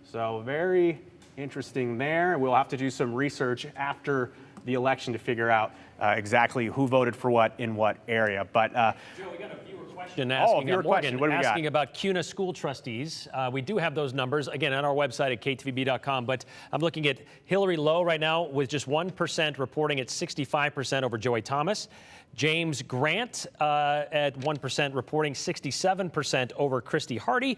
So very interesting there. We'll have to do some research after the election to figure out exactly who voted for what in what area. But Joe, we got a viewer question asking, question. What do we got? Asking about CUNA school trustees. We do have those numbers, again, on our website at ktvb.com, but I'm looking at Hillary Lowe right now with just 1% reporting at 65% over Joey Thomas. James Grant at 1% reporting 67% over Christy Hardy.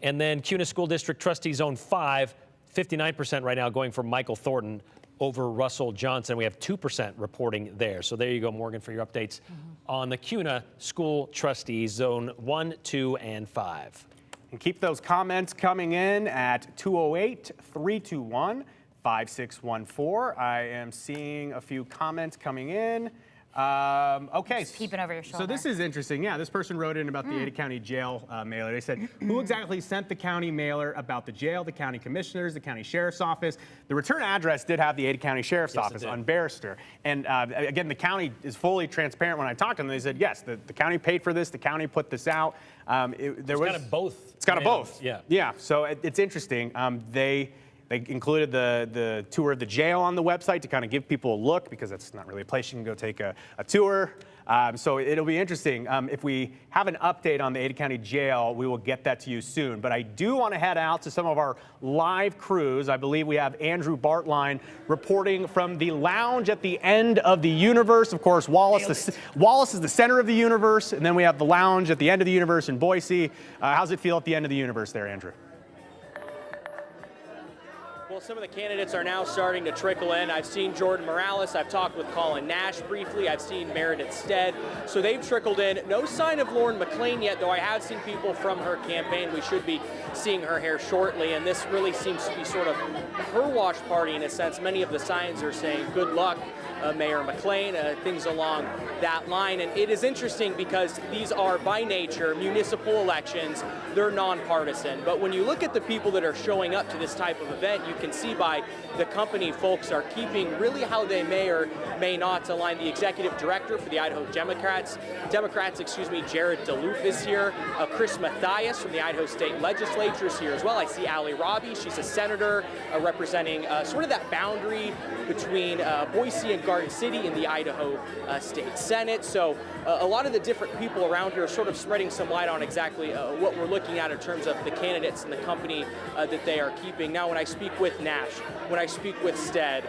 And then CUNA School District Trustee Zone 5, 59% right now going for Michael Thornton over Russell Johnson. We have 2% reporting there. So there you go, Morgan, for your updates on the CUNA School Trustees Zone 1, 2, and 5. And keep those comments coming in at 208-321-5614. I am seeing a few comments coming in. Okay. Just peeping over your shoulder. So this is interesting. Yeah, this person wrote in about the Ada County Jail mailer. They said, who exactly sent the county mailer about the jail? The county commissioners, the county sheriff's office. The return address did have the Ada County Sheriff's Office on Barrister. And again, the county is fully transparent. When I talked to them, they said, yes, the county paid for this. The county put this out. It's kind of both. It's kind of both. Yeah. Yeah. So it's interesting. They included the tour of the jail on the website to kind of give people a look, because that's not really a place you can go take a tour. So it'll be interesting. If we have an update on the Ada County Jail, we will get that to you soon. But I do want to head out to some of our live crews. I believe we have Andrew Bartline reporting from the lounge at the end of the universe. Of course, Wallace is the center of the universe, and then we have the lounge at the end of the universe in Boise. How's it feel at the end of the universe there, Andrew? Well, some of the candidates are now starting to trickle in. I've seen Jordan Morales. I've talked with Colin Nash briefly. I've seen Meredith Stead. So they've trickled in. No sign of Lauren McLean yet, though I have seen people from her campaign. We should be seeing her here shortly, and this really seems to be sort of her wash party in a sense. Many of the signs are saying good luck, Mayor McLean, things along that line. And it is interesting because these are by nature municipal elections. They're nonpartisan. But when you look at the people that are showing up to this type of event, you can see by the company folks are keeping really how they may or may not align. The executive director for the Idaho Democrats, Jared DeLoof is here. Chris Mathias from the Idaho State Legislature is here as well. I see Ali Robbie. She's a senator representing sort of that boundary between Boise and Garden City in the Idaho State Senate. So a lot of the different people around here are sort of spreading some light on exactly what we're looking at in terms of the candidates and the company that they are keeping. Now, when I speak with Nash, when I speak with Stead,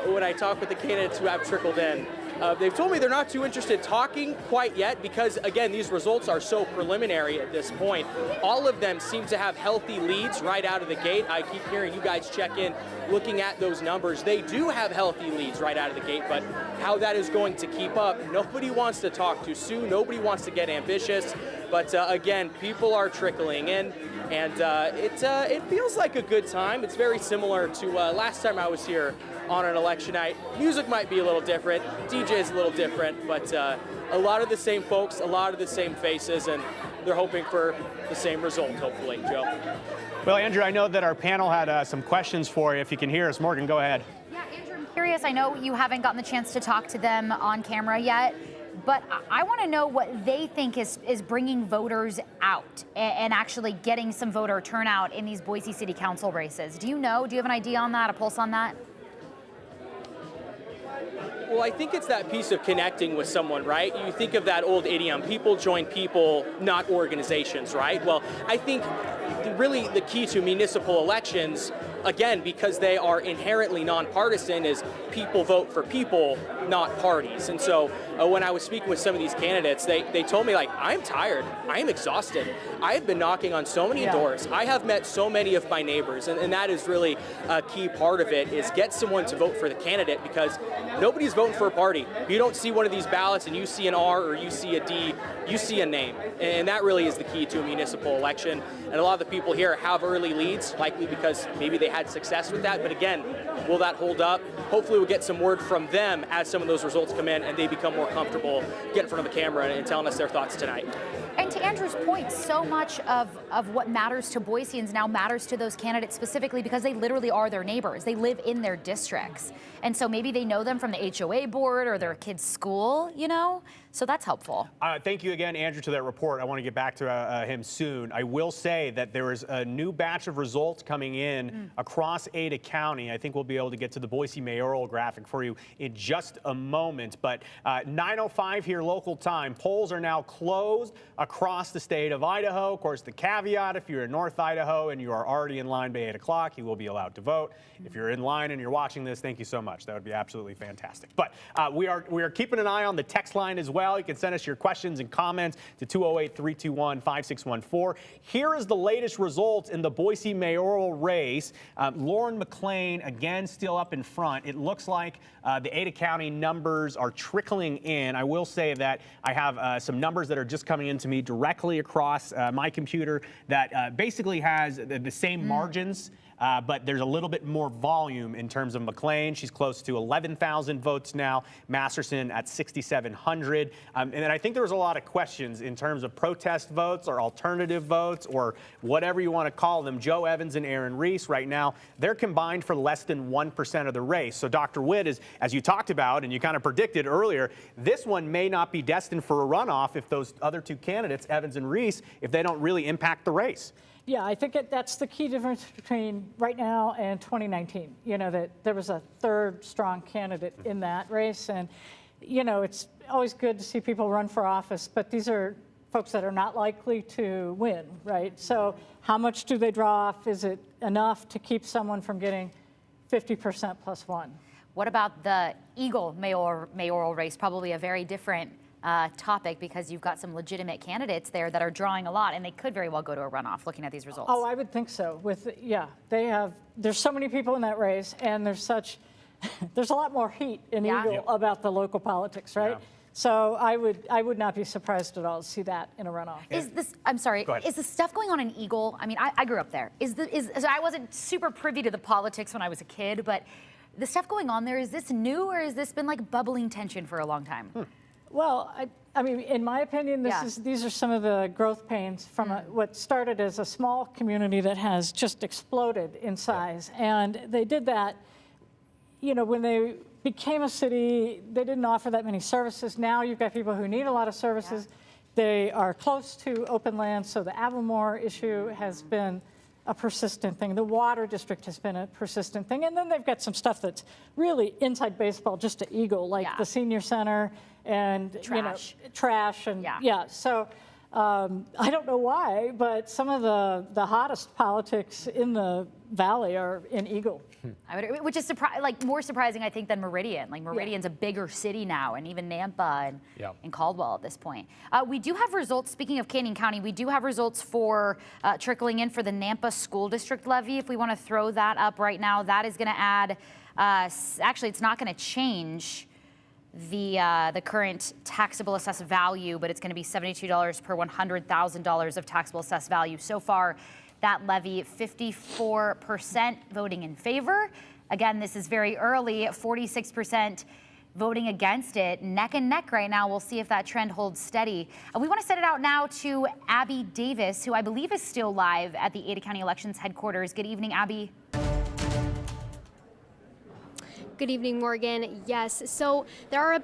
when I talk with the candidates who have trickled in, they've told me they're not too interested talking quite yet because, again, these results are so preliminary at this point. All of them seem to have healthy leads right out of the gate. I keep hearing you guys check in looking at those numbers. They do have healthy leads right out of the gate, but how that is going to keep up, nobody wants to talk too soon. Nobody wants to get ambitious. But again, people are trickling in, and it feels like a good time. It's very similar to last time I was here on an election night. Music might be a little different, DJ's a little different, but a lot of the same folks, a lot of the same faces, and they're hoping for the same result, hopefully, Joe. Well, Andrew, I know that our panel had some questions for you. If you can hear us, Morgan, go ahead. Yeah, Andrew, I'm curious. I know you haven't gotten the chance to talk to them on camera yet, but I want to know what they think is bringing voters out and actually getting some voter turnout in these Boise City Council races. Do you know? Do you have an idea on that, a pulse on that? Well, I think it's that piece of connecting with someone, right? You think of that old idiom, people join people, not organizations, right? Well, I think really the key to municipal elections, again, because they are inherently nonpartisan, is people vote for people, not parties. And so when I was speaking with some of these candidates, they told me, like, I'm tired, I am exhausted. I have been knocking on so many doors. I have met so many of my neighbors, and that is really a key part of it, is get someone to vote for the candidate, because nobody's voting for a party. You don't see one of these ballots and you see an R or you see a D, you see a name. And that really is the key to a municipal election. And a lot of the people here have early leads, likely because maybe they had success with that. But again, will that hold up? Hopefully we'll get some word from them as some of those results come in and they become more comfortable getting in front of the camera and telling us their thoughts tonight. And to Andrew's point, so much of what matters to Boiseans now matters to those candidates specifically because they literally are their neighbors. They live in their districts. And so maybe they know them from the HOA board or their kid's school, you know? So that's helpful. Thank you again, Andrew, to that report. I want to get back to him soon. I will say that there is a new batch of results coming in across Ada County. I think we'll be able to get to the Boise Mayoral graphic for you in just a moment. But 9:05 here local time. Polls are now closed across the state of Idaho. Of course, the caveat, if you're in North Idaho and you are already in line by 8 o'clock, you will be allowed to vote. If you're in line and you're watching this, thank you so much. That would be absolutely fantastic. But we are keeping an eye on the text line as well. You can send us your questions and comments to 208-321-5614. Here is the latest results in the Boise mayoral race. Lauren McLean, again, still up in front. It looks like the Ada County numbers are trickling in. I will say that I have some numbers that are just coming into me directly across my computer that basically has the same margins. But there's a little bit more volume in terms of McLean. She's close to 11,000 votes now. Masterson at 6,700. And then I think there was a lot of questions in terms of protest votes or alternative votes or whatever you want to call them. Joe Evans and Aaron Reese right now, they're combined for less than 1% of the race. So Dr. Witt, is, as you talked about and you kind of predicted earlier, this one may not be destined for a runoff if those other two candidates, Evans and Reese, if they don't really impact the race. Yeah, I think that's the key difference between right now and 2019. You know, that there was a third strong candidate in that race. And, you know, it's always good to see people run for office, but these are folks that are not likely to win, right? So how much do they draw off? Is it enough to keep someone from getting 50% plus one? What about the Eagle mayoral race? Probably a very different topic because you've got some legitimate candidates there that are drawing a lot, and they could very well go to a runoff looking at these results. Oh, I would think so. There's so many people in that race, and there's a lot more heat in Eagle about the local politics, right? Yeah. So I would not be surprised at all to see that in a runoff. I'm sorry, is the stuff going on in Eagle, I mean, I grew up there. So I wasn't super privy to the politics when I was a kid, but the stuff going on there, is this new or has this been like bubbling tension for a long time? Well, I mean, in my opinion, these are some of the growth pains from what started as a small community that has just exploded in size. And they did that, you know, when they became a city, they didn't offer that many services. Now you've got people who need a lot of services. They are close to open land, so the Avamore issue has been a persistent thing. The water district has been a persistent thing. And then they've got some stuff that's really inside baseball, just to Eagle, like the senior center and trash and So I don't know why, but some of the hottest politics in the valley are in Eagle. Which is more surprising, I think, than Meridian. Like Meridian's a bigger city now, and even Nampa and Caldwell at this point. We do have results. Speaking of Canyon County, we do have results for trickling in for the Nampa School District levy. If we want to throw that up right now, that is going to add. Actually, it's not going to change the current taxable assessed value, but it's going to be $72 per $100,000 of taxable assessed value. So far, that levy, 54% voting in favor. Again, this is very early, 46% voting against it. Neck and neck right now. We'll see if that trend holds steady. We want to send it out now to Abby Davis, who I believe is still live at the Ada County Elections headquarters. Good evening, Abby. Good evening, Morgan. Yes, so there are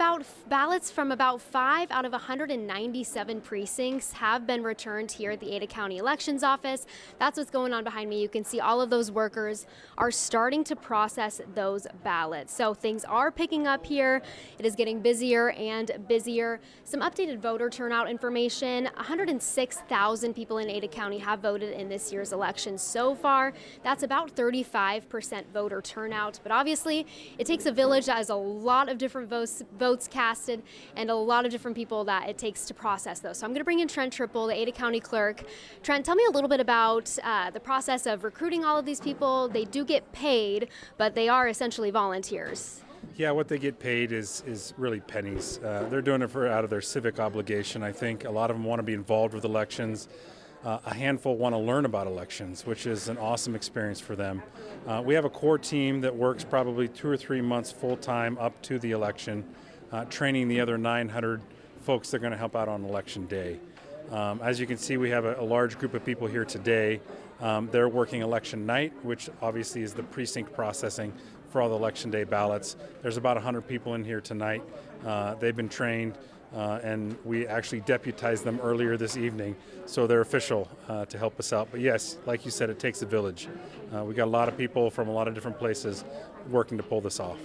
ballots from about 5 out of 197 precincts have been returned here at the Ada County Elections Office. That's what's going on behind me. You can see all of those workers are starting to process those ballots. So things are picking up here. It is getting busier and busier. Some updated voter turnout information. 106,000 people in Ada County have voted in this year's election so far. That's about 35% voter turnout, but obviously it takes a village that has a lot of different votes casted and a lot of different people that it takes to process those. So I'm going to bring in Trent Triple, the Ada County clerk. Trent, tell me a little bit about the process of recruiting all of these people. They do get paid, but they are essentially volunteers. Yeah, what they get paid is really pennies. They're doing it out of their civic obligation. I think a lot of them want to be involved with elections. A handful want to learn about elections, which is an awesome experience for them. We have a core team that works probably 2 or 3 months full-time up to the election, training the other 900 folks that are going to help out on election day. As you can see, we have a large group of people here today. They're working election night, which obviously is the precinct processing for all the election day ballots. There's about 100 people in here tonight. They've been trained. And we actually deputized them earlier this evening, so they're official to help us out. But yes, like you said, it takes a village. We got a lot of people from a lot of different places working to pull this off.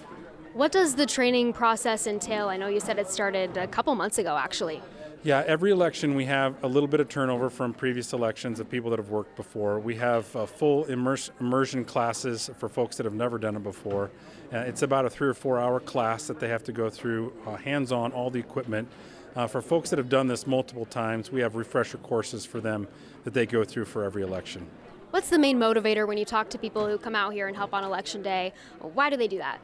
What does the training process entail? I know you said it started a couple months ago, actually. Yeah, every election we have a little bit of turnover from previous elections of people that have worked before. We have full immersion classes for folks that have never done it before. It's about a 3 or 4 hour class that they have to go through, hands-on, all the equipment. For folks that have done this multiple times, we have refresher courses for them that they go through for every election. What's the main motivator when you talk to people who come out here and help on election day? Why do they do that?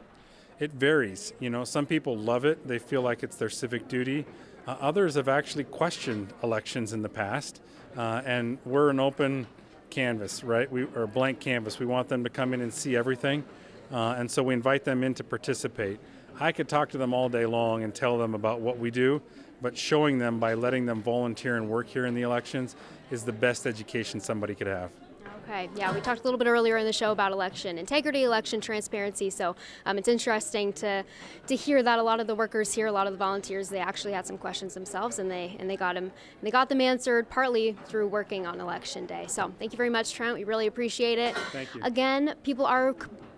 It varies. You know, some people love it. They feel like it's their civic duty. Others have actually questioned elections in the past, and we're an open canvas, right? Or a blank canvas. We want them to come in and see everything, and so we invite them in to participate. I could talk to them all day long and tell them about what we do, but showing them by letting them volunteer and work here in the elections is the best education somebody could have. Okay, yeah, we talked a little bit earlier in the show about election integrity, election transparency, so it's interesting to hear that a lot of the workers here, a lot of the volunteers, they actually had some questions themselves, and they got them answered partly through working on election day. So thank you very much, Trent. We really appreciate it. Thank you. Again, people are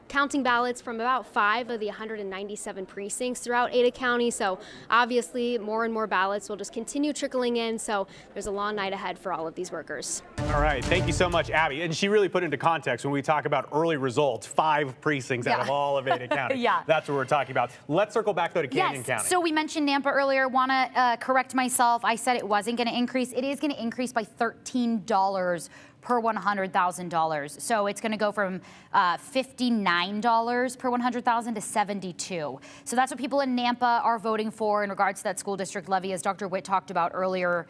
counting ballots from about 5 of the 197 precincts throughout Ada County. So obviously more and more ballots will just continue trickling in. So there's a long night ahead for all of these workers. All right. Thank you so much, Abby. And she really put into context when we talk about early results, 5 precincts out of all of Ada County. That's what we're talking about. Let's circle back, though, to Canyon County. So we mentioned Nampa earlier. Want to correct myself. I said it wasn't going to increase. It is going to increase by $13 per $100,000. So it's going to go from $59 per $100,000 to $72. So that's what people in Nampa are voting for in regards to that school district levy. As Dr. Witt talked about earlier,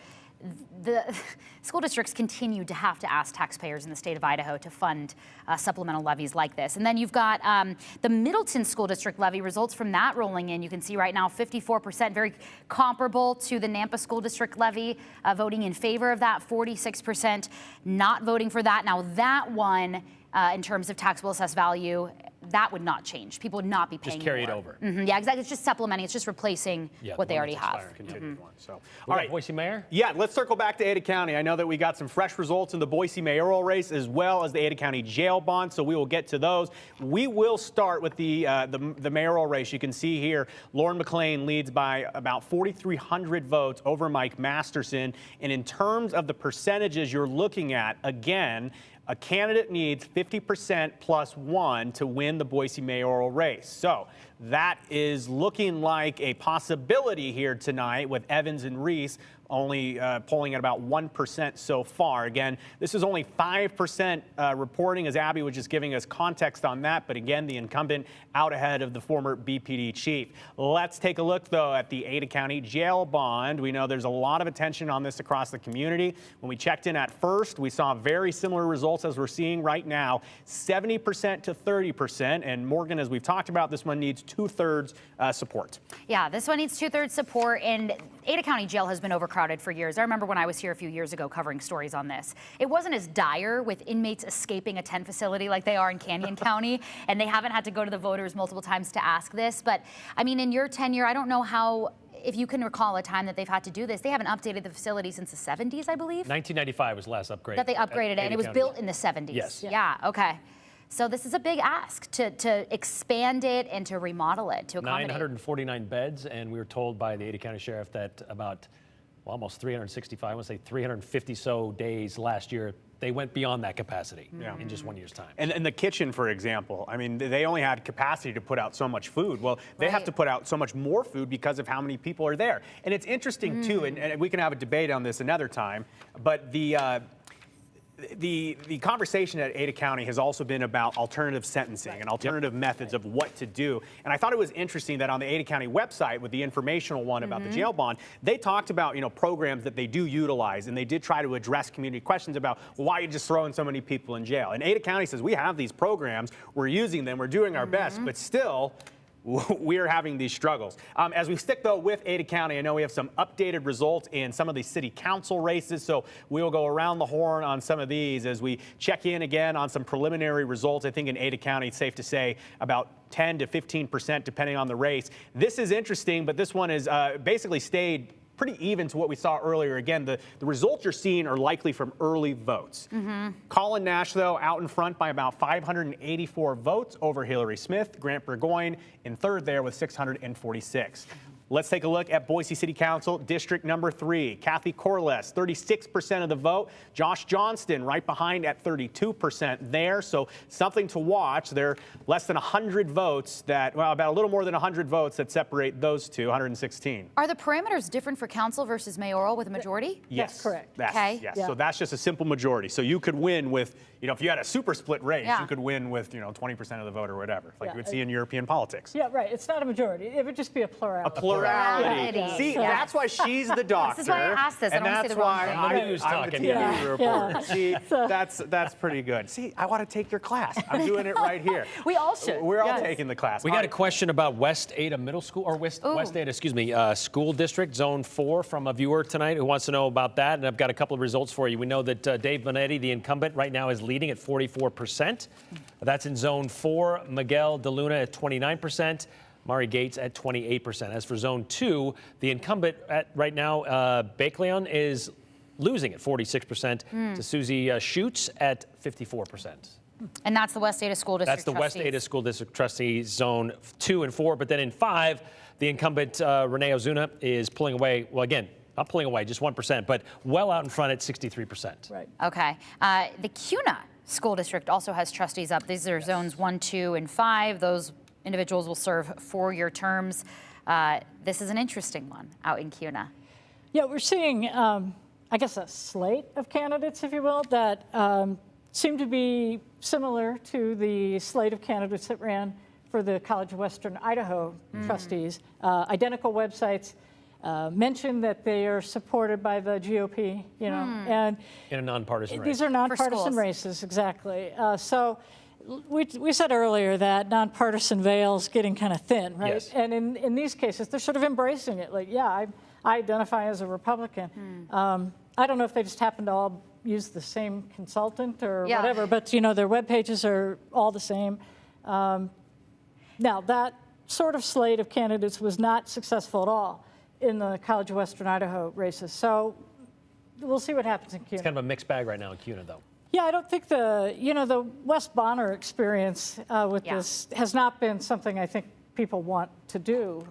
the school districts continue to have to ask taxpayers in the state of Idaho to fund supplemental levies like this. And then you've got the Middleton School District levy, results from that rolling in. You can see right now 54%, very comparable to the Nampa School District levy, voting in favor of that, 46% not voting for that. Now that one, in terms of taxable assessed value, that would not change. People would not be paying Just carry it more. over. Yeah, exactly. It's just supplementing. It's just replacing what they already have. Continued one. So, All all right, right. Boise Mayor? Yeah, let's circle back to Ada County. I know that we got some fresh results in the Boise mayoral race as well as the Ada County jail bond, so we will get to those. We will start with the mayoral race. You can see here, Lauren McLean leads by about 4,300 votes over Mike Masterson. And in terms of the percentages you're looking at, again, a candidate needs 50% plus 1 to win the Boise mayoral race. So that is looking like a possibility here tonight with Evans and Reese only polling at about 1% so far. Again, this is only 5% reporting, as Abby was just giving us context on that. But again, the incumbent out ahead of the former BPD chief. Let's take a look, though, at the Ada County jail bond. We know there's a lot of attention on this across the community. When we checked in at first, we saw very similar results as we're seeing right now, 70% to 30%. And Morgan, as we've talked about, this one needs 2/3 support. Yeah, this one needs 2/3 support, and Ada County Jail has been overcrowded for years. I remember when I was here a few years ago covering stories on this. It wasn't as dire with inmates escaping a 10 facility like they are in Canyon County, and they haven't had to go to the voters multiple times to ask this. But I mean, in your tenure, I don't know how, if you can recall a time that they've had to do this. They haven't updated the facility since the 70s, I believe. 1995 was the last upgrade. That they upgraded it, and it was built in the 70s. Yes. Yeah, okay. So this is a big ask to expand it and to remodel it to accommodate. 949 beds, and we were told by the Ada County Sheriff that about almost 365, I want to say 350 so days last year, they went beyond that capacity in just 1 year's time. And the kitchen, for example, I mean, they only had capacity to put out so much food. Well, they have to put out so much more food because of how many people are there. And it's interesting, too, and we can have a debate on this another time, but the conversation at Ada County has also been about alternative sentencing and alternative methods of what to do. And I thought it was interesting that on the Ada County website with the informational one about the jail bond, they talked about, programs that they do utilize, and they did try to address community questions about, well, why are you just throwing so many people in jail? And Ada County says, we have these programs, we're using them, we're doing our best, but still, we are having these struggles. As we stick, though, with Ada County, I know we have some updated results in some of the city council races, so we'll go around the horn on some of these as we check in again on some preliminary results. I think in Ada County, it's safe to say about 10 to 15% depending on the race. This is interesting, but this one is basically stayed pretty even to what we saw earlier. Again, the results you're seeing are likely from early votes. Colin Nash, though, out in front by about 584 votes over Hillary Smith. Grant Burgoyne in third there with 646. Let's take a look at Boise City Council, District number 3. Kathy Corliss, 36% of the vote. Josh Johnston right behind at 32% there. So something to watch. There are less than 100 votes about a little more than 100 votes that separate those two, 116. Are the parameters different for council versus mayoral with a majority? Yes. That's correct. Okay. Yes. Yeah. So that's just a simple majority. So you could win with, if you had a super split race, you could win with, 20% of the vote or whatever, like you would see in European politics. Yeah, right. It's not a majority. It would just be a plurality. Plurality. Plurality. See, Yeah. that's why she's the doctor. This is why I asked this. I And don't wanna say that's the wrong why thing. I'm The news the talking. TV reporter. See, that's pretty good. See, I want to take your class. I'm doing it right here. We all should. We're all Yes. taking the class. We got a question about West Ada Middle School, or West Ada, School District, Zone 4, from a viewer tonight who wants to know about that. And I've got a couple of results for you. We know that Dave Bonetti, the incumbent, right now is leading at 44%. That's in Zone 4. Miguel DeLuna at 29%. Mari Gates at 28%. As for Zone 2, the incumbent right now, Bakeleon, is losing at 46% to Susie Schutz at 54%. And that's the West Ada School District That's the trustees. West Ada School District trustees, Zone 2 and 4. But then in 5, the incumbent Renee Ozuna is pulling away. Well, again, not pulling away, just 1%, but well out in front at 63%. Right. Okay. The CUNA School District also has trustees up. These are zones 1, 2, and 5. Those individuals will serve 4-year terms. This is an interesting one out in CUNA. Yeah, we're seeing, I guess, a slate of candidates, if you will, that seem to be similar to the slate of candidates that ran for the College of Western Idaho trustees. Identical websites. Mention that they are supported by the GOP, and In a nonpartisan race. these are nonpartisan schools. races, exactly. So we said earlier that nonpartisan veil's getting kind of thin, right? Yes. And in these cases, they're sort of embracing it. Like, yeah, I identify as a Republican. I don't know if they just happen to all use the same consultant or Yeah. whatever, but their web pages are all the same. Now, that sort of slate of candidates was not successful at all in the College of Western Idaho races. So we'll see what happens in CUNA. It's kind of a mixed bag right now in CUNA, though. Yeah, I don't think the West Bonner experience with this has not been something I think people want to do,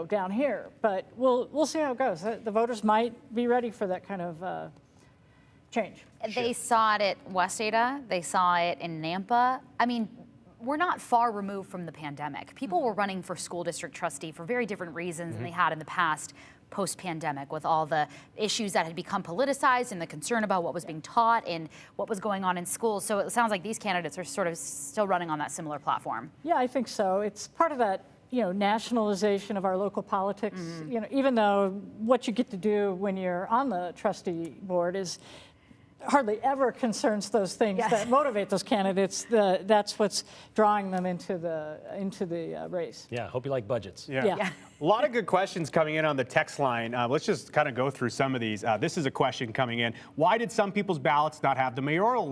down here. But we'll see how it goes. The voters might be ready for that kind of change. They saw it at West Ada. They saw it in Nampa. I mean, we're not far removed from the pandemic. People were running for school district trustee for very different reasons than they had in the past post-pandemic, with all the issues that had become politicized and the concern about what was being taught and what was going on in schools. So it sounds like these candidates are sort of still running on that similar platform. Yeah, I think so. It's part of that, nationalization of our local politics. Even though what you get to do when you're on the trustee board is hardly ever concerns those things that motivate those candidates. That's what's drawing them into the race. Yeah, hope you like budgets. Yeah. A lot of good questions coming in on the text line. Let's just kind of go through some of these. This is a question coming in. Why did some people's ballots not have the mayoral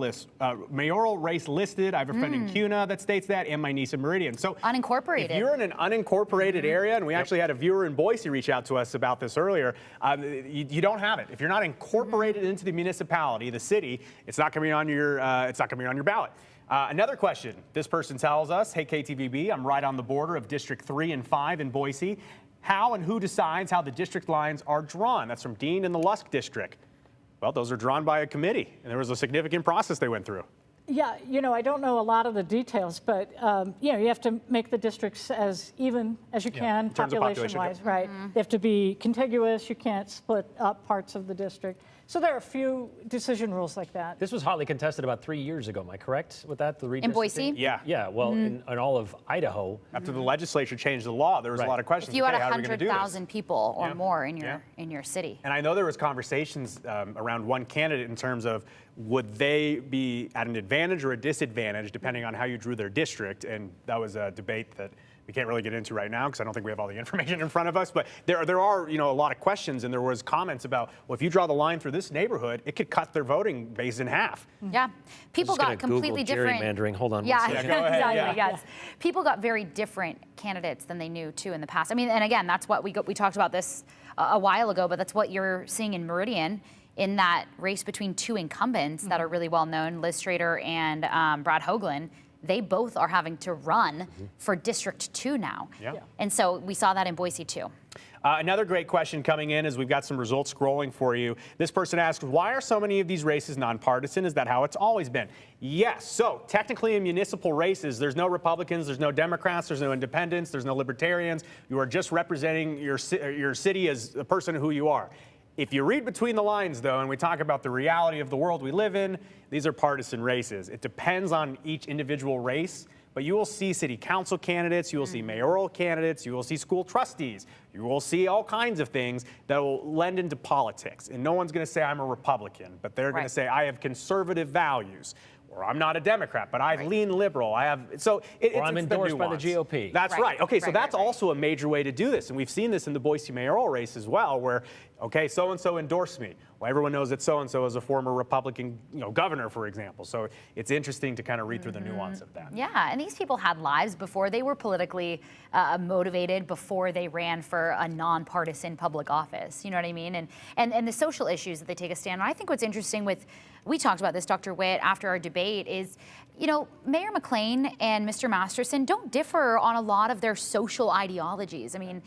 race listed? I have a friend in CUNA that states that, and my niece in Meridian. So unincorporated. If you're in an unincorporated area, and we actually had a viewer in Boise reach out to us about this earlier, you don't have it. If you're not incorporated into the municipality, the city, it's not going to be on your ballot. Another question. This person tells us, hey, KTVB, I'm right on the border of District 3 and 5 in Boise. How and who decides how the district lines are drawn? That's from Dean in the Lusk District. Well, those are drawn by a committee, and there was a significant process they went through. Yeah, I don't know a lot of the details, but, you have to make the districts as even as you can, population-wise, right? They have to be contiguous. You can't split up parts of the district. So there are a few decision rules like that. This was hotly contested about 3 years ago. Am I correct with that? The In Boise? Yeah. Yeah, well, in all of Idaho. After the legislature changed the law, there was a lot of questions. If you had okay, how are we gonna do this? 100,000 people or more in your city. And I know there was conversations around one candidate in terms of would they be at an advantage or a disadvantage depending on how you drew their district, and that was a debate that we can't really get into right now because I don't think we have all the information in front of us, but there are a lot of questions, and there was comments about, well, if you draw the line through this neighborhood, it could cut their voting base in half. Yeah, people got completely different. Gerrymandering. Hold on. Yeah, one second. go ahead. exactly. Yes, people got very different candidates than they knew too in the past. I mean, and again, that's what we talked about this a while ago, but that's what you're seeing in Meridian. In that race between two incumbents that are really well known, Liz Strader and Brad Hoagland, they both are having to run for District 2 now. Yeah. And so we saw that in Boise too. Another great question coming in as we've got some results scrolling for you. This person asks, why are so many of these races nonpartisan? Is that how it's always been? Yes. So technically in municipal races, there's no Republicans, there's no Democrats, there's no independents, there's no libertarians. You are just representing your city as a person who you are. If you read between the lines, though, and we talk about the reality of the world we live in, these are partisan races. It depends on each individual race, but you will see city council candidates, you will see mayoral candidates, you will see school trustees, you will see all kinds of things that will lend into politics. And no one's going to say I'm a Republican, but they're going to say I have conservative values. Or I'm not a Democrat, but I lean liberal. Or I'm endorsed by the GOP. That's right. Okay, so that's also a major way to do this. And we've seen this in the Boise mayoral race as well, where, okay, so-and-so endorsed me. Well, everyone knows that so-and-so is a former Republican governor, for example. So it's interesting to kind of read through the nuance of that. Yeah, and these people had lives before they were politically motivated, before they ran for a nonpartisan public office. You know what I mean? And the social issues that they take a stand on. I think what's interesting we talked about this, Dr. Witt, after our debate is, Mayor McLean and Mr. Masterson don't differ on a lot of their social ideologies. I mean,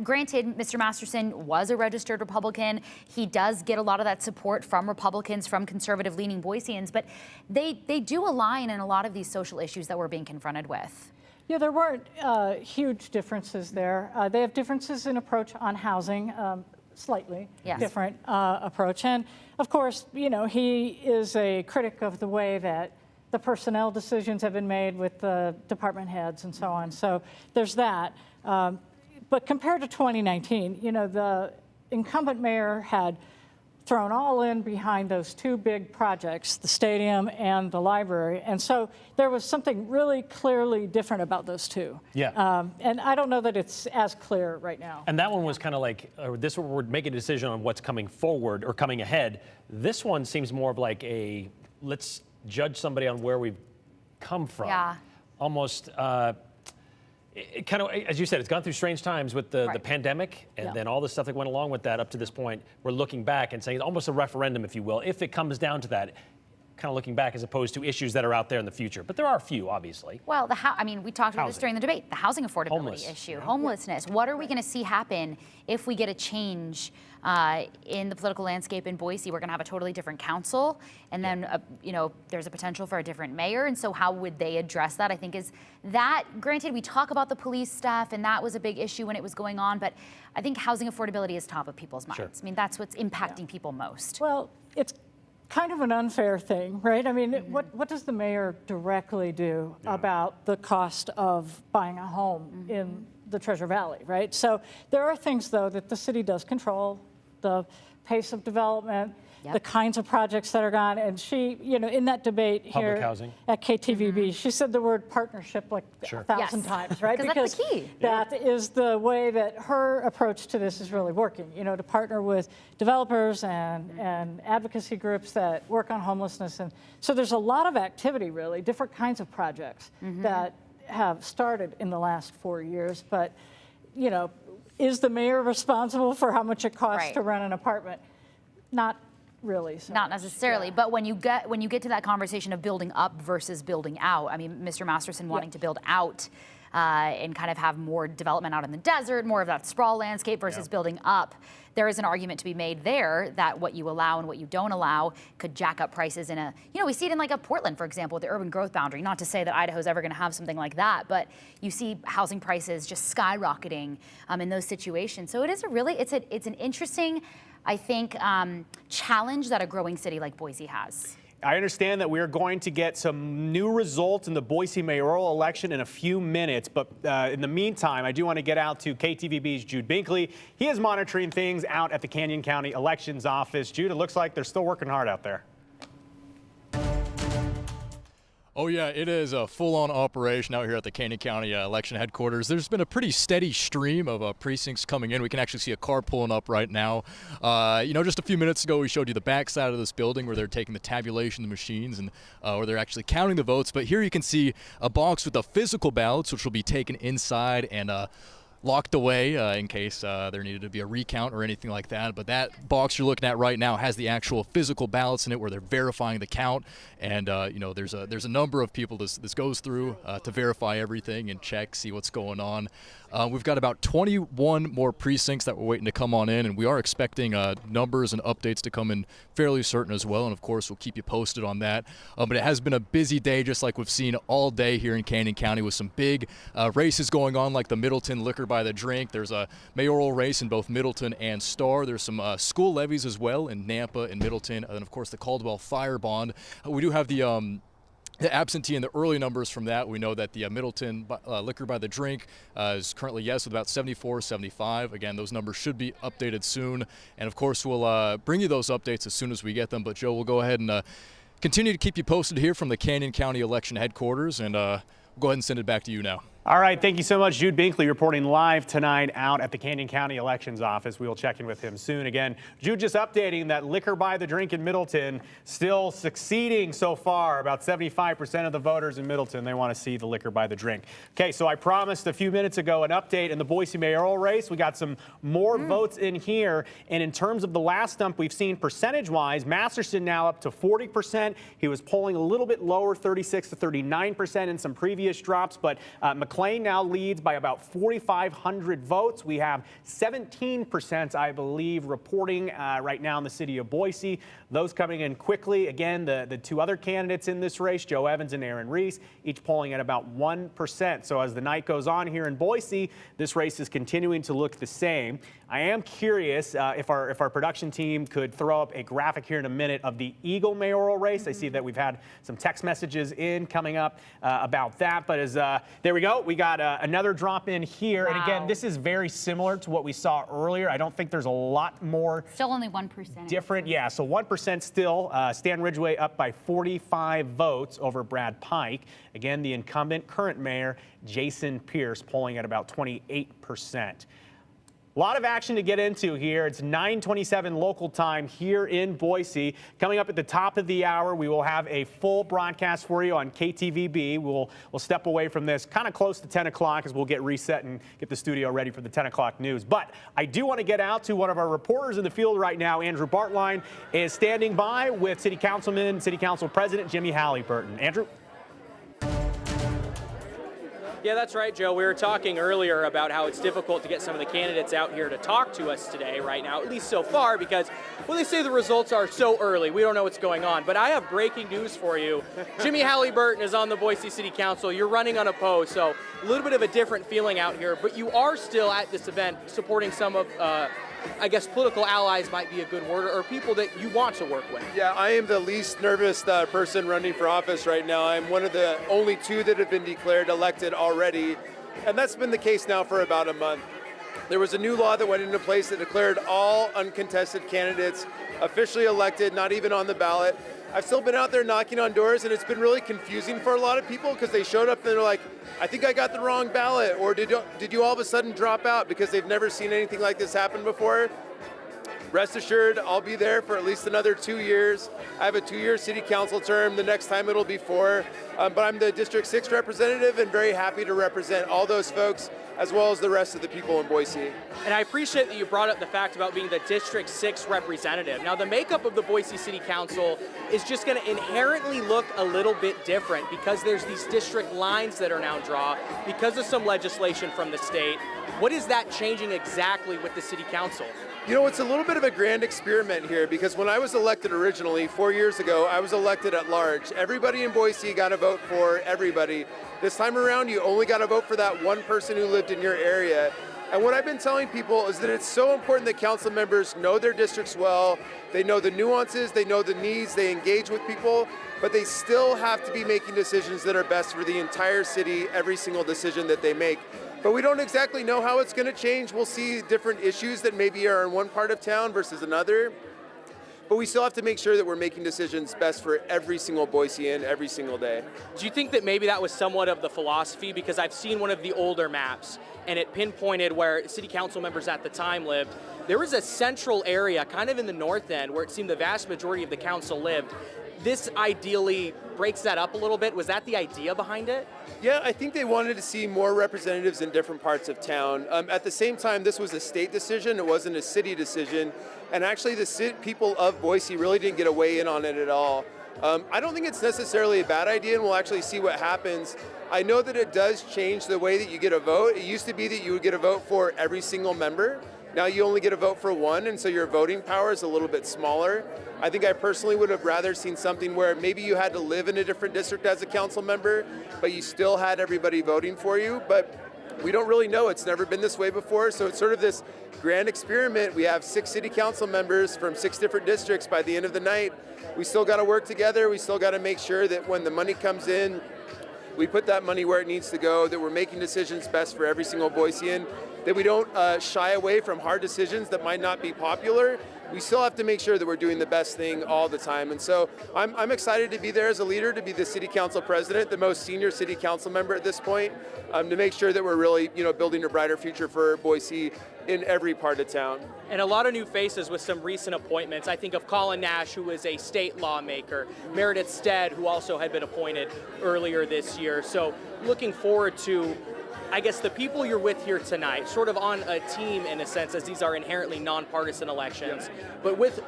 granted, Mr. Masterson was a registered Republican. He does get a lot of that support from Republicans, from conservative-leaning Boiseans, but they do align in a lot of these social issues that we're being confronted with. Yeah, there weren't huge differences there. They have differences in approach on housing, slightly different approach. And of course, he is a critic of the way that the personnel decisions have been made with the department heads and so on. So there's that. But compared to 2019, the incumbent mayor had thrown all in behind those two big projects, the stadium and the library. And so there was something really clearly different about those two. Yeah. And I don't know that it's as clear right now. And that one was kind of like, this one we're making a decision on what's coming forward or coming ahead. This one seems more of like let's judge somebody on where we've come from. Yeah. almost kind of, as you said, it's gone through strange times with the pandemic and then all the stuff that went along with that up to this point. We're looking back and saying almost a referendum, if you will, if it comes down to that, kind of looking back as opposed to issues that are out there in the future. But there are a few, obviously. Well, I mean, we talked about this during the debate, the housing affordability issue, homelessness. What are we going to see happen if we get a change in the political landscape in Boise? We're going to have a totally different council, and then, you know, there's a potential for a different mayor. And so how would they address that? I think is that, granted, we talk about the police stuff, and that was a big issue when it was going on, but I think housing affordability is top of people's minds. Sure. I mean, that's what's impacting people most. Well, it's kind of an unfair thing, right? I mean, what does the mayor directly do about the cost of buying a home in the Treasure Valley, right? So there are things, though, that the city does control, the pace of development, the kinds of projects that are gone. And she, you know, in that debate here at KTVB, she said the word partnership like 1,000 times, right? Because that's the key. That is the way that her approach to this is really working, you know, to partner with developers and advocacy groups that work on homelessness. And so there's a lot of activity, really, different kinds of projects that have started in the last 4 years. But, you know, is the mayor responsible for how much it costs to rent an apartment? Not really. So not necessarily, but when you get to that conversation of building up versus building out, I mean, Mr. Masterson wanting to build out and kind of have more development out in the desert, more of that sprawl landscape versus building up, there is an argument to be made there that what you allow and what you don't allow could jack up prices in a, you know, we see it in like a Portland, for example, with the urban growth boundary. Not to say that Idaho's ever going to have something like that, but you see housing prices just skyrocketing in those situations. So it is it's an interesting, I think, challenge that a growing city like Boise has. I understand that we're going to get some new results in the Boise mayoral election in a few minutes, but in the meantime, I do want to get out to KTVB's Jude Binkley. He is monitoring things out at the Canyon County Elections Office. Jude, it looks like they're still working hard out there. Oh yeah, it is a full-on operation out here at the Canyon County election headquarters. There's been a pretty steady stream of precincts coming in. We can actually see a car pulling up right now. You know, just a few minutes ago, we showed you the back side of this building where they're taking the tabulation of the machines and where they're actually counting the votes. But here you can see a box with the physical ballots, which will be taken inside and locked away in case there needed to be a recount or anything like that. But that box you're looking at right now has the actual physical ballots in it where they're verifying the count. And, you know, there's a number of people this goes through to verify everything and check, see what's going on. We've got about 21 more precincts that we're waiting to come on in, and we are expecting numbers and updates to come in fairly certain as well. And, of course, we'll keep you posted on that. But it has been a busy day, just like we've seen all day here in Canyon County, with some big races going on, like the Middleton Liquor by the Drink. There's a mayoral race in both Middleton and Star. There's some school levies as well in Nampa and Middleton, and, of course, the Caldwell Fire Bond. We do have the absentee and the early numbers from that. We know that the Middleton Liquor by the Drink is currently yes with about 74, 75. Again, those numbers should be updated soon. And, of course, we'll bring you those updates as soon as we get them. But, Joe, we'll go ahead and continue to keep you posted here from the Canyon County election headquarters, and we'll go ahead and send it back to you now. All right, thank you so much, Jude Binkley, reporting live tonight out at the Canyon County Elections Office. We will check in with him soon. Again, Jude just updating that Liquor by the Drink in Middleton still succeeding so far. About 75% of the voters in Middleton, they want to see the Liquor by the Drink. Okay, so I promised a few minutes ago an update in the Boise mayoral race. We got some more votes in here. And in terms of the last stump we've seen percentage-wise, Masterson now up to 40%. He was polling a little bit lower, 36 to 39% in some previous drops, but McLean now leads by about 4,500 votes. We have 17%, I believe, reporting right now in the city of Boise. Those coming in quickly. Again, the two other candidates in this race, Joe Evans and Aaron Reese, each polling at about 1%. So as the night goes on here in Boise, this race is continuing to look the same. I am curious if our production team could throw up a graphic here in a minute of the Eagle mayoral race. I see that we've had some text messages in coming up about that. But as there we go. We got another drop in here. Wow. And again, this is very similar to what we saw earlier. I don't think there's a lot more. Still only 1%. Different. Yeah, so 1% still. Stan Ridgway up by 45 votes over Brad Pike. Again, the incumbent current mayor, Jason Pierce, polling at about 28%. A lot of action to get into here. It's 9:27 local time here in Boise. Coming up at the top of the hour, we will have a full broadcast for you on KTVB. We'll step away from this kind of close to 10 o'clock as we'll get reset and get the studio ready for the 10 o'clock news. But I do want to get out to one of our reporters in the field right now. Andrew Bartline is standing by with City Council President Jimmy Halliburton. Andrew? Yeah, that's right, Joe. We were talking earlier about how it's difficult to get some of the candidates out here to talk to us today, right now, at least so far, because, well, they say the results are so early. We don't know what's going on. But I have breaking news for you. Jimmy Halliburton is on the Boise City Council. You're running unopposed, so a little bit of a different feeling out here. But you are still at this event supporting some of, I guess political allies might be a good word, or people that you want to work with. Yeah, I am the least nervous person running for office right now. I'm one of the only two that have been declared elected already, and that's been the case now for about a month. There was a new law that went into place that declared all uncontested candidates officially elected, not even on the ballot. I've still been out there knocking on doors, and it's been really confusing for a lot of people because they showed up and they're like, I think I got the wrong ballot, or did you all of a sudden drop out because they've never seen anything like this happen before? Rest assured, I'll be there for at least another 2 years. I have a 2-year city council term. The next time it'll be 4. But I'm the District 6 representative and very happy to represent all those folks as well as the rest of the people in Boise. And I appreciate that you brought up the fact about being the District 6 representative. Now, the makeup of the Boise City Council is just going to inherently look a little bit different because there's these district lines that are now drawn because of some legislation from the state. What is that changing exactly with the City Council? You know, it's a little bit of a grand experiment here because when I was elected originally 4 years ago, I was elected at large. Everybody in Boise got to vote for everybody. This time around, you only got to vote for that one person who lived in your area. And what I've been telling people is that it's so important that council members know their districts well, they know the nuances, they know the needs, they engage with people, but they still have to be making decisions that are best for the entire city, every single decision that they make. But we don't exactly know how it's going to change. We'll see different issues that maybe are in one part of town versus another. But we still have to make sure that we're making decisions best for every single Boisean every single day. Do you think that maybe that was somewhat of the philosophy? Because I've seen one of the older maps, and it pinpointed where city council members at the time lived. There was a central area, kind of in the north end, where it seemed the vast majority of the council lived. This ideally breaks that up a little bit. Was that the idea behind it? Yeah, I think they wanted to see more representatives in different parts of town. At the same time, this was a state decision. It wasn't a city decision. And actually, the people of Boise really didn't get a weigh in on it at all. I don't think it's necessarily a bad idea, and we'll actually see what happens. I know that it does change the way that you get a vote. It used to be that you would get a vote for every single member. Now you only get a vote for one, and so your voting power is a little bit smaller. I think I personally would have rather seen something where maybe you had to live in a different district as a council member, but you still had everybody voting for you. But we don't really know. It's never been this way before, so it's sort of this grand experiment. We have 6 city council members from 6 different districts by the end of the night. We still got to work together. We still got to make sure that when the money comes in, we put that money where it needs to go, that we're making decisions best for every single Boisean, that we don't shy away from hard decisions that might not be popular. We still have to make sure that we're doing the best thing all the time. And so I'm excited to be there as a leader, to be the city council president, the most senior city council member at this point, to make sure that we're really, building a brighter future for Boise in every part of town. And a lot of new faces with some recent appointments. I think of Colin Nash, who is a state lawmaker, Meredith Stead, who also had been appointed earlier this year. So looking forward to, I guess, the people you're with here tonight, sort of on a team in a sense, as these are inherently nonpartisan elections, but with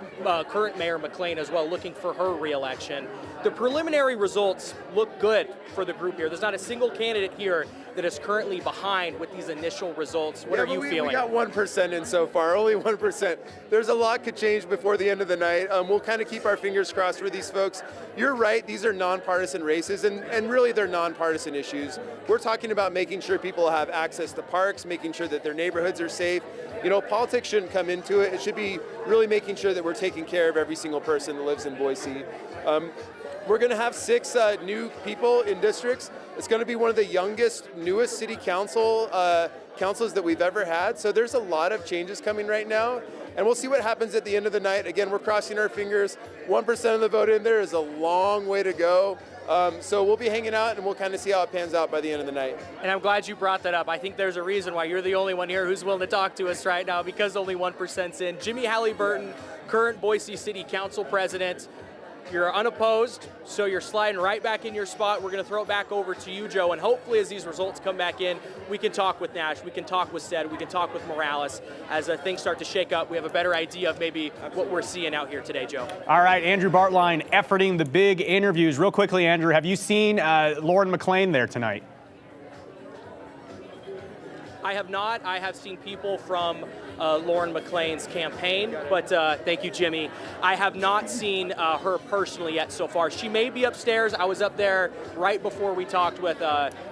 current Mayor McLean as well, looking for her re-election. The preliminary results look good for the group here. There's not a single candidate here that is currently behind with these initial results. What are you feeling? We got 1% in so far, only 1%. There's a lot could change before the end of the night. We'll kind of keep our fingers crossed for these folks. You're right, these are nonpartisan races, and really they're nonpartisan issues. We're talking about making sure people have access to parks, making sure that their neighborhoods are safe. Politics shouldn't come into it. It should be really making sure that we're taking care of every single person that lives in Boise. We're going to have 6 new people in districts. It's going to be one of the youngest, newest city councils that we've ever had. So there's a lot of changes coming right now. and we'll see what happens at the end of the night. Again, we're crossing our fingers. 1% of the vote in there is a long way to go. So we'll be hanging out, and we'll kind of see how it pans out by the end of the night. And I'm glad you brought that up. I think there's a reason why you're the only one here who's willing to talk to us right now, because only 1%'s in. Jimmy Halliburton, current Boise City Council president. You're unopposed, so you're sliding right back in your spot. We're going to throw it back over to you, Joe, and hopefully as these results come back in, we can talk with Nash, we can talk with Stead, we can talk with Morales. As things start to shake up, we have a better idea of maybe what we're seeing out here today, Joe. All right, Andrew Bartline efforting the big interviews. Real quickly, Andrew, have you seen Lauren McLean there tonight? I have not. I have seen people from Lauren McLean's campaign, but thank you, Jimmy. I have not seen her personally yet so far. She may be upstairs. I was up there right before we talked with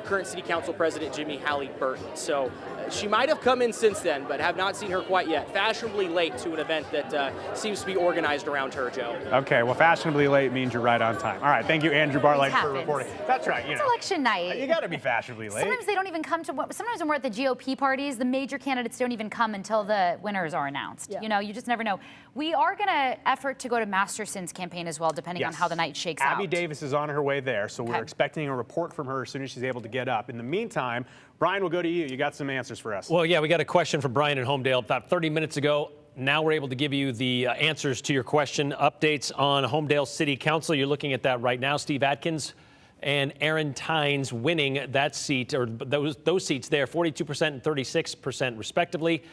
current City Council President Jimmy Halliburton. So she might have come in since then, but have not seen her quite yet. Fashionably late to an event that seems to be organized around her, Joe. Okay, well, fashionably late means you're right on time. All right, thank you, Andrew Bartline, for reporting. That's right. It's election night. You got to be fashionably late. Sometimes they don't even come to. Sometimes when we're at the GOP parties, the major candidates don't even come until the winners are announced. Yeah. You know, you just never know. We are going to effort to go to Masterson's campaign as well, depending on how the night shakes out. Abby Davis is on her way there, so we're expecting a report from her as soon as she's able to get up. In the meantime, Brian, we'll go to you. You got some answers for us. Well, yeah, we got a question from Brian in Homedale about 30 minutes ago. Now we're able to give you the answers to your question. Updates on Homedale City Council. You're looking at that right now. Steve Atkins and Aaron Tynes winning that seat, or those seats there, 42% and 36% respectively.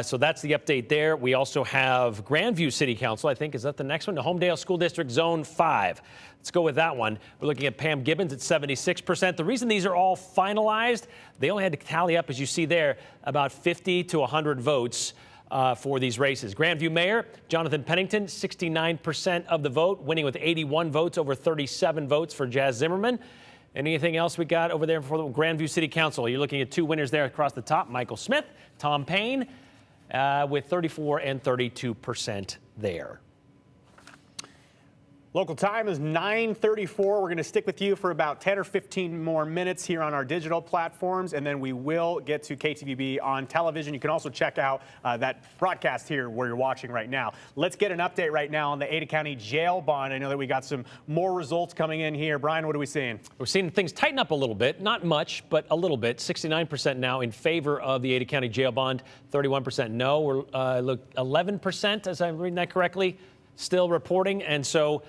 So that's the update there. We also have Grandview City Council, I think. Is that the next one? The Homedale School District Zone 5. Let's go with that one. We're looking at Pam Gibbons at 76%. The reason these are all finalized, they only had to tally up, as you see there, about 50 to 100 votes for these races. Grandview Mayor, Jonathan Pennington, 69% of the vote, winning with 81 votes over 37 votes for Jazz Zimmerman. Anything else we got over there for the Grandview City Council? You're looking at two winners there across the top, Michael Smith, Tom Payne, with 34 and 32% there. Local time is 9:34. We're going to stick with you for about 10 or 15 more minutes here on our digital platforms, and then we will get to KTVB on television. You can also check out that broadcast here where you're watching right now. Let's get an update right now on the Ada County jail bond. I know that we got some more results coming in here. Brian, what are we seeing? We're seeing things tighten up a little bit. Not much, but a little bit. 69% now in favor of the Ada County jail bond, 31% no. We're look 11%, as I'm reading that correctly, still reporting. And so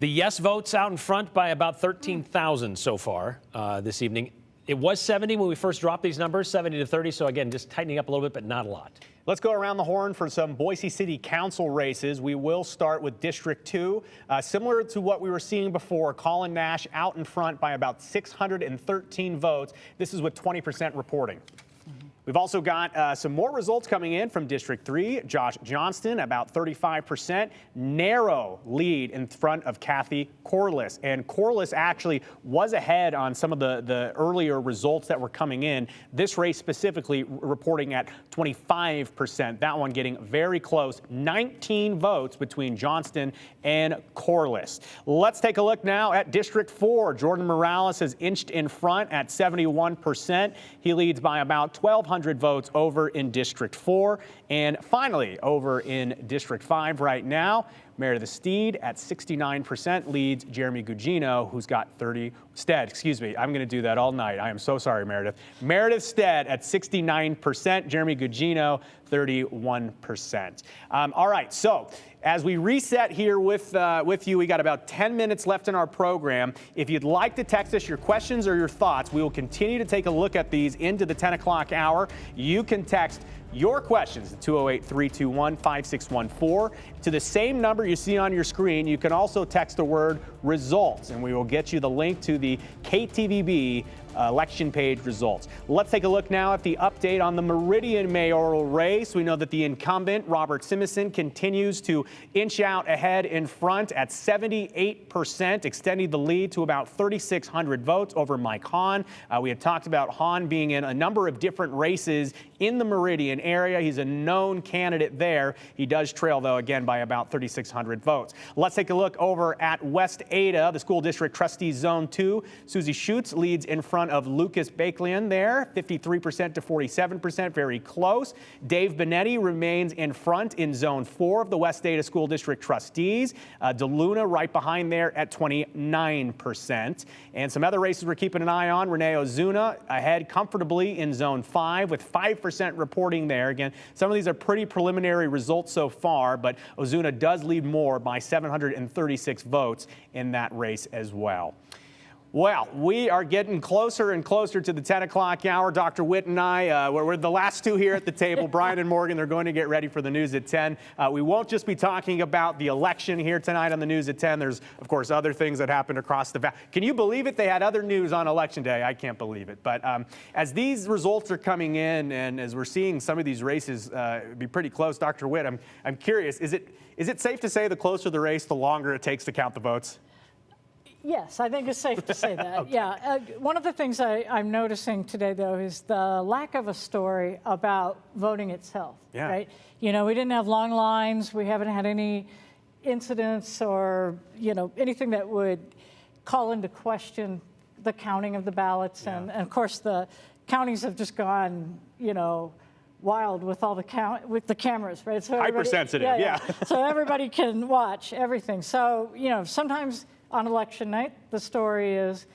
the yes votes out in front by about 13,000 so far this evening. It was 70 when we first dropped these numbers, 70 to 30. So again, just tightening up a little bit, but not a lot. Let's go around the horn for some Boise City Council races. We will start with District 2. Similar to what we were seeing before, Colin Nash out in front by about 613 votes. This is with 20% reporting. We've also got some more results coming in from District 3. Josh Johnston, about 35%. Narrow lead in front of Kathy Corliss. And Corliss actually was ahead on some of the earlier results that were coming in. This race specifically reporting at 25%. That one getting very close. 19 votes between Johnston and Corliss. Let's take a look now at District 4. Jordan Morales has inched in front at 71%. He leads by about 1,200 votes over in District 4. And finally, over in District 5 right now, Meredith Steed at 69% leads Jeremy Gugino, who's got 30. Stead, excuse me. I'm going to do that all night. I am so sorry, Meredith. Meredith Stead at 69%. Jeremy Gugino, 31%. All right, so as we reset here with you, we got about 10 minutes left in our program. If you'd like to text us your questions or your thoughts, we will continue to take a look at these into the 10 o'clock hour. You can text your questions to 208-321-5614 to the same number you see on your screen. You can also text the word results, and we will get you the link to the KTVB election page results. Let's take a look now at the update on the Meridian mayoral race. We know that the incumbent, Robert Simison, continues to inch out ahead in front at 78%, extending the lead to about 3,600 votes over Mike Hahn. We had talked about Hahn being in a number of different races in the Meridian area. He's a known candidate there. He does trail, though, again, by about 3,600 votes. Let's take a look over at West Ada, the school district trustees zone 2. Susie Schutz leads in front of Lucas Bakelian there, 53% to 47%, very close. Dave Benetti remains in front in zone 4 of the West Ada School District trustees. DeLuna right behind there at 29%. And some other races we're keeping an eye on. Renee Ozuna ahead comfortably in zone 5 with 5% reporting there. Again, some of these are pretty preliminary results so far, but Ozuna does lead more by 736 votes in that race as well. Well, we are getting closer and closer to the 10 o'clock hour. Dr. Witt and I, we're the last two here at the table. Brian and Morgan, they're going to get ready for the news at 10. We won't just be talking about the election here tonight on the news at 10. There's, of course, other things that happened across the valley. Can you believe it? They had other news on Election Day. I can't believe it. But as these results are coming in and as we're seeing some of these races be pretty close, Dr. Witt, I'm curious, is it safe to say the closer the race, the longer it takes to count the votes? Yes, I think it's safe to say that. Okay. Yeah. One of the things I'm noticing today, though, is the lack of a story about voting itself. Yeah. Right? You know, we didn't have long lines. We haven't had any incidents or, you know, anything that would call into question the counting of the ballots. Yeah. And of course, the counties have just gone, you know, wild with all the cameras, right? So hypersensitive, yeah. So everybody can watch everything. So, you know, sometimes on election night, the story is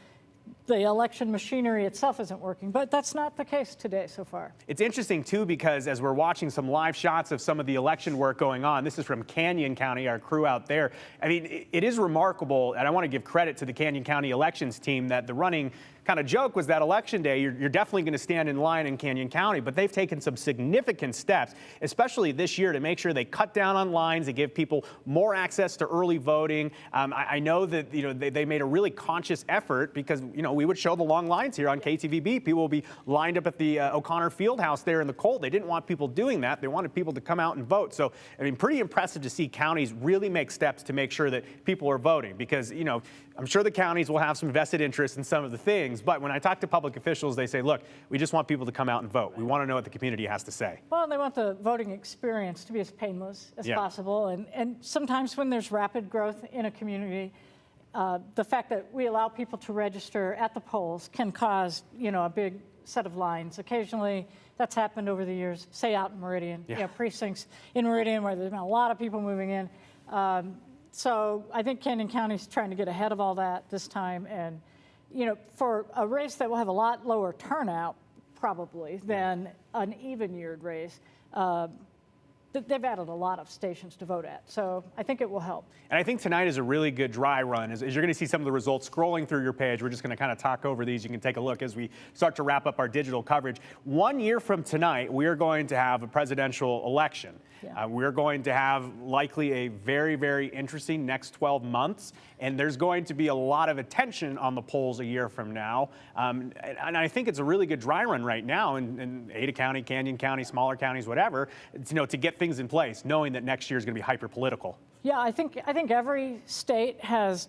the election machinery itself isn't working, but that's not the case today so far. It's interesting, too, because as we're watching some live shots of some of the election work going on, this is from Canyon County, our crew out there. I mean, it is remarkable, and I want to give credit to the Canyon County elections team that the running kind of joke was that Election Day, you're definitely going to stand in line in Canyon County, but they've taken some significant steps, especially this year, to make sure they cut down on lines, they give people more access to early voting. I know that, you know, they made a really conscious effort because, you know, we would show the long lines here on KTVB. People will be lined up at the O'Connor Fieldhouse there in the cold. They didn't want people doing that. They wanted people to come out and vote. So, I mean, pretty impressive to see counties really make steps to make sure that people are voting because, you know, I'm sure the counties will have some vested interest in some of the things, but when I talk to public officials, they say, look, we just want people to come out and vote. We want to know what the community has to say. Well, and they want the voting experience to be as painless as possible. And sometimes when there's rapid growth in a community, the fact that we allow people to register at the polls can cause, you know, a big set of lines. Occasionally, that's happened over the years, say out in Meridian, you know, precincts in Meridian where there's been a lot of people moving in. So I think Canyon County's trying to get ahead of all that this time. And, you know, for a race that will have a lot lower turnout, probably, than an even-yeared race, they've added a lot of stations to vote at. So I think it will help. And I think tonight is a really good dry run. As you're going to see some of the results scrolling through your page, we're just going to kind of talk over these. You can take a look as we start to wrap up our digital coverage. 1 year from tonight, we are going to have a presidential election. Yeah. We're going to have likely a very, very interesting next 12 months. And there's going to be a lot of attention on the polls a year from now. And I think it's a really good dry run right now in Ada County, Canyon County, smaller counties, whatever, you know, to get things in place, knowing that next year is going to be hyper-political. Yeah, I think every state has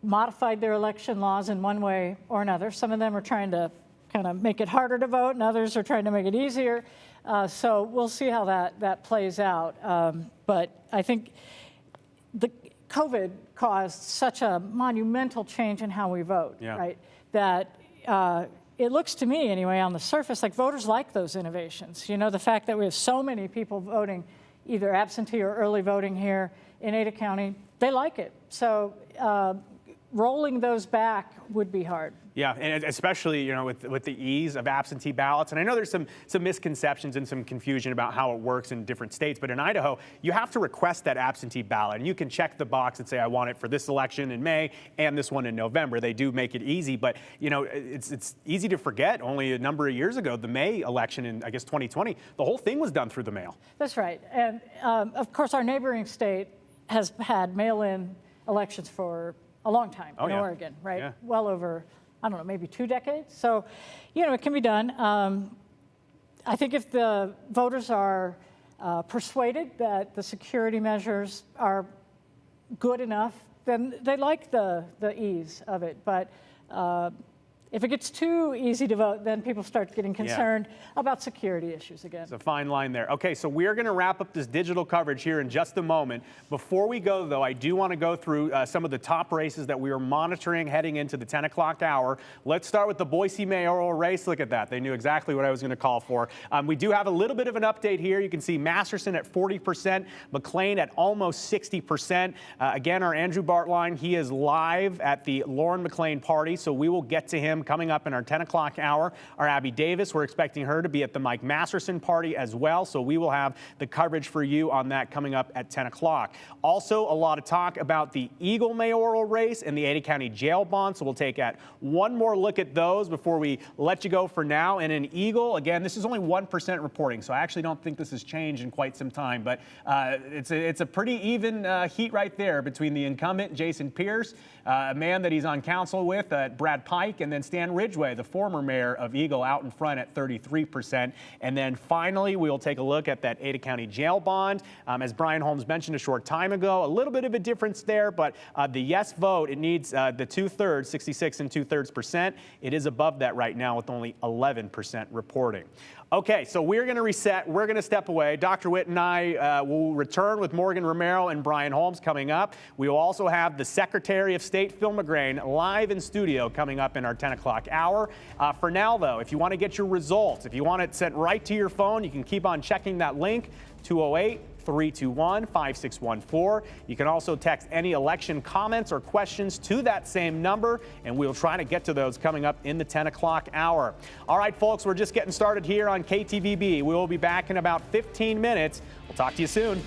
modified their election laws in one way or another. Some of them are trying to kind of make it harder to vote, and others are trying to make it easier. So we'll see how that plays out. But I think the COVID caused such a monumental change in how we vote, right? That it looks to me, anyway, on the surface, like voters like those innovations. You know, the fact that we have so many people voting either absentee or early voting here in Ada County, they like it. So rolling those back would be hard. Yeah, and especially, you know, with the ease of absentee ballots. And I know there's some misconceptions and some confusion about how it works in different states. But in Idaho, you have to request that absentee ballot. And you can check the box and say, I want it for this election in May and this one in November. They do make it easy. But, you know, it's easy to forget. Only a number of years ago, the May election in, I guess, 2020, the whole thing was done through the mail. That's right. And, of course, our neighboring state has had mail-in elections for a long time in Oregon, right? Yeah. Well over, I don't know, maybe 2 decades. So, you know, it can be done. I think if the voters are persuaded that the security measures are good enough, then they like the ease of it. But If it gets too easy to vote, then people start getting concerned about security issues again. It's a fine line there. Okay, so we're going to wrap up this digital coverage here in just a moment. Before we go, though, I do want to go through some of the top races that we are monitoring heading into the 10 o'clock hour. Let's start with the Boise mayoral race. Look at that. They knew exactly what I was going to call for. We do have a little bit of an update here. You can see Masterson at 40%, McLean at almost 60%. Again, our Andrew Bartline, he is live at the Lauren McLean party, so we will get to him coming up in our 10 o'clock hour. Our Abby Davis, we're expecting her to be at the Mike Masterson party as well, so we will have the coverage for you on that coming up at 10 o'clock. Also, a lot of talk about the Eagle mayoral race and the Ada County jail bond, so we'll take one more look at those before we let you go for now. And in Eagle, again, this is only 1% reporting, so I actually don't think this has changed in quite some time, but it's a pretty even heat right there between the incumbent, Jason Pierce, a man that he's on council with, Brad Pike, and then Stan Ridgway, the former mayor of Eagle, out in front at 33%. And then finally, we'll take a look at that Ada County jail bond. As Brian Holmes mentioned a short time ago, a little bit of a difference there, but the yes vote, it needs the 2/3, 66 2/3%. It is above that right now with only 11% reporting. Okay, so we're going to reset. We're going to step away. Dr. Witt and I will return with Morgan Romero and Brian Holmes coming up. We will also have the Secretary of State, Phil McGrain, live in studio coming up in our 10 o'clock hour. For now, though, if you want to get your results, if you want it sent right to your phone, you can keep on checking that link, 208-321-5614. You can also text any election comments or questions to that same number, and we'll try to get to those coming up in the 10 o'clock hour. All right, folks, we're just getting started here on KTVB. We will be back in about 15 minutes. We'll talk to you soon.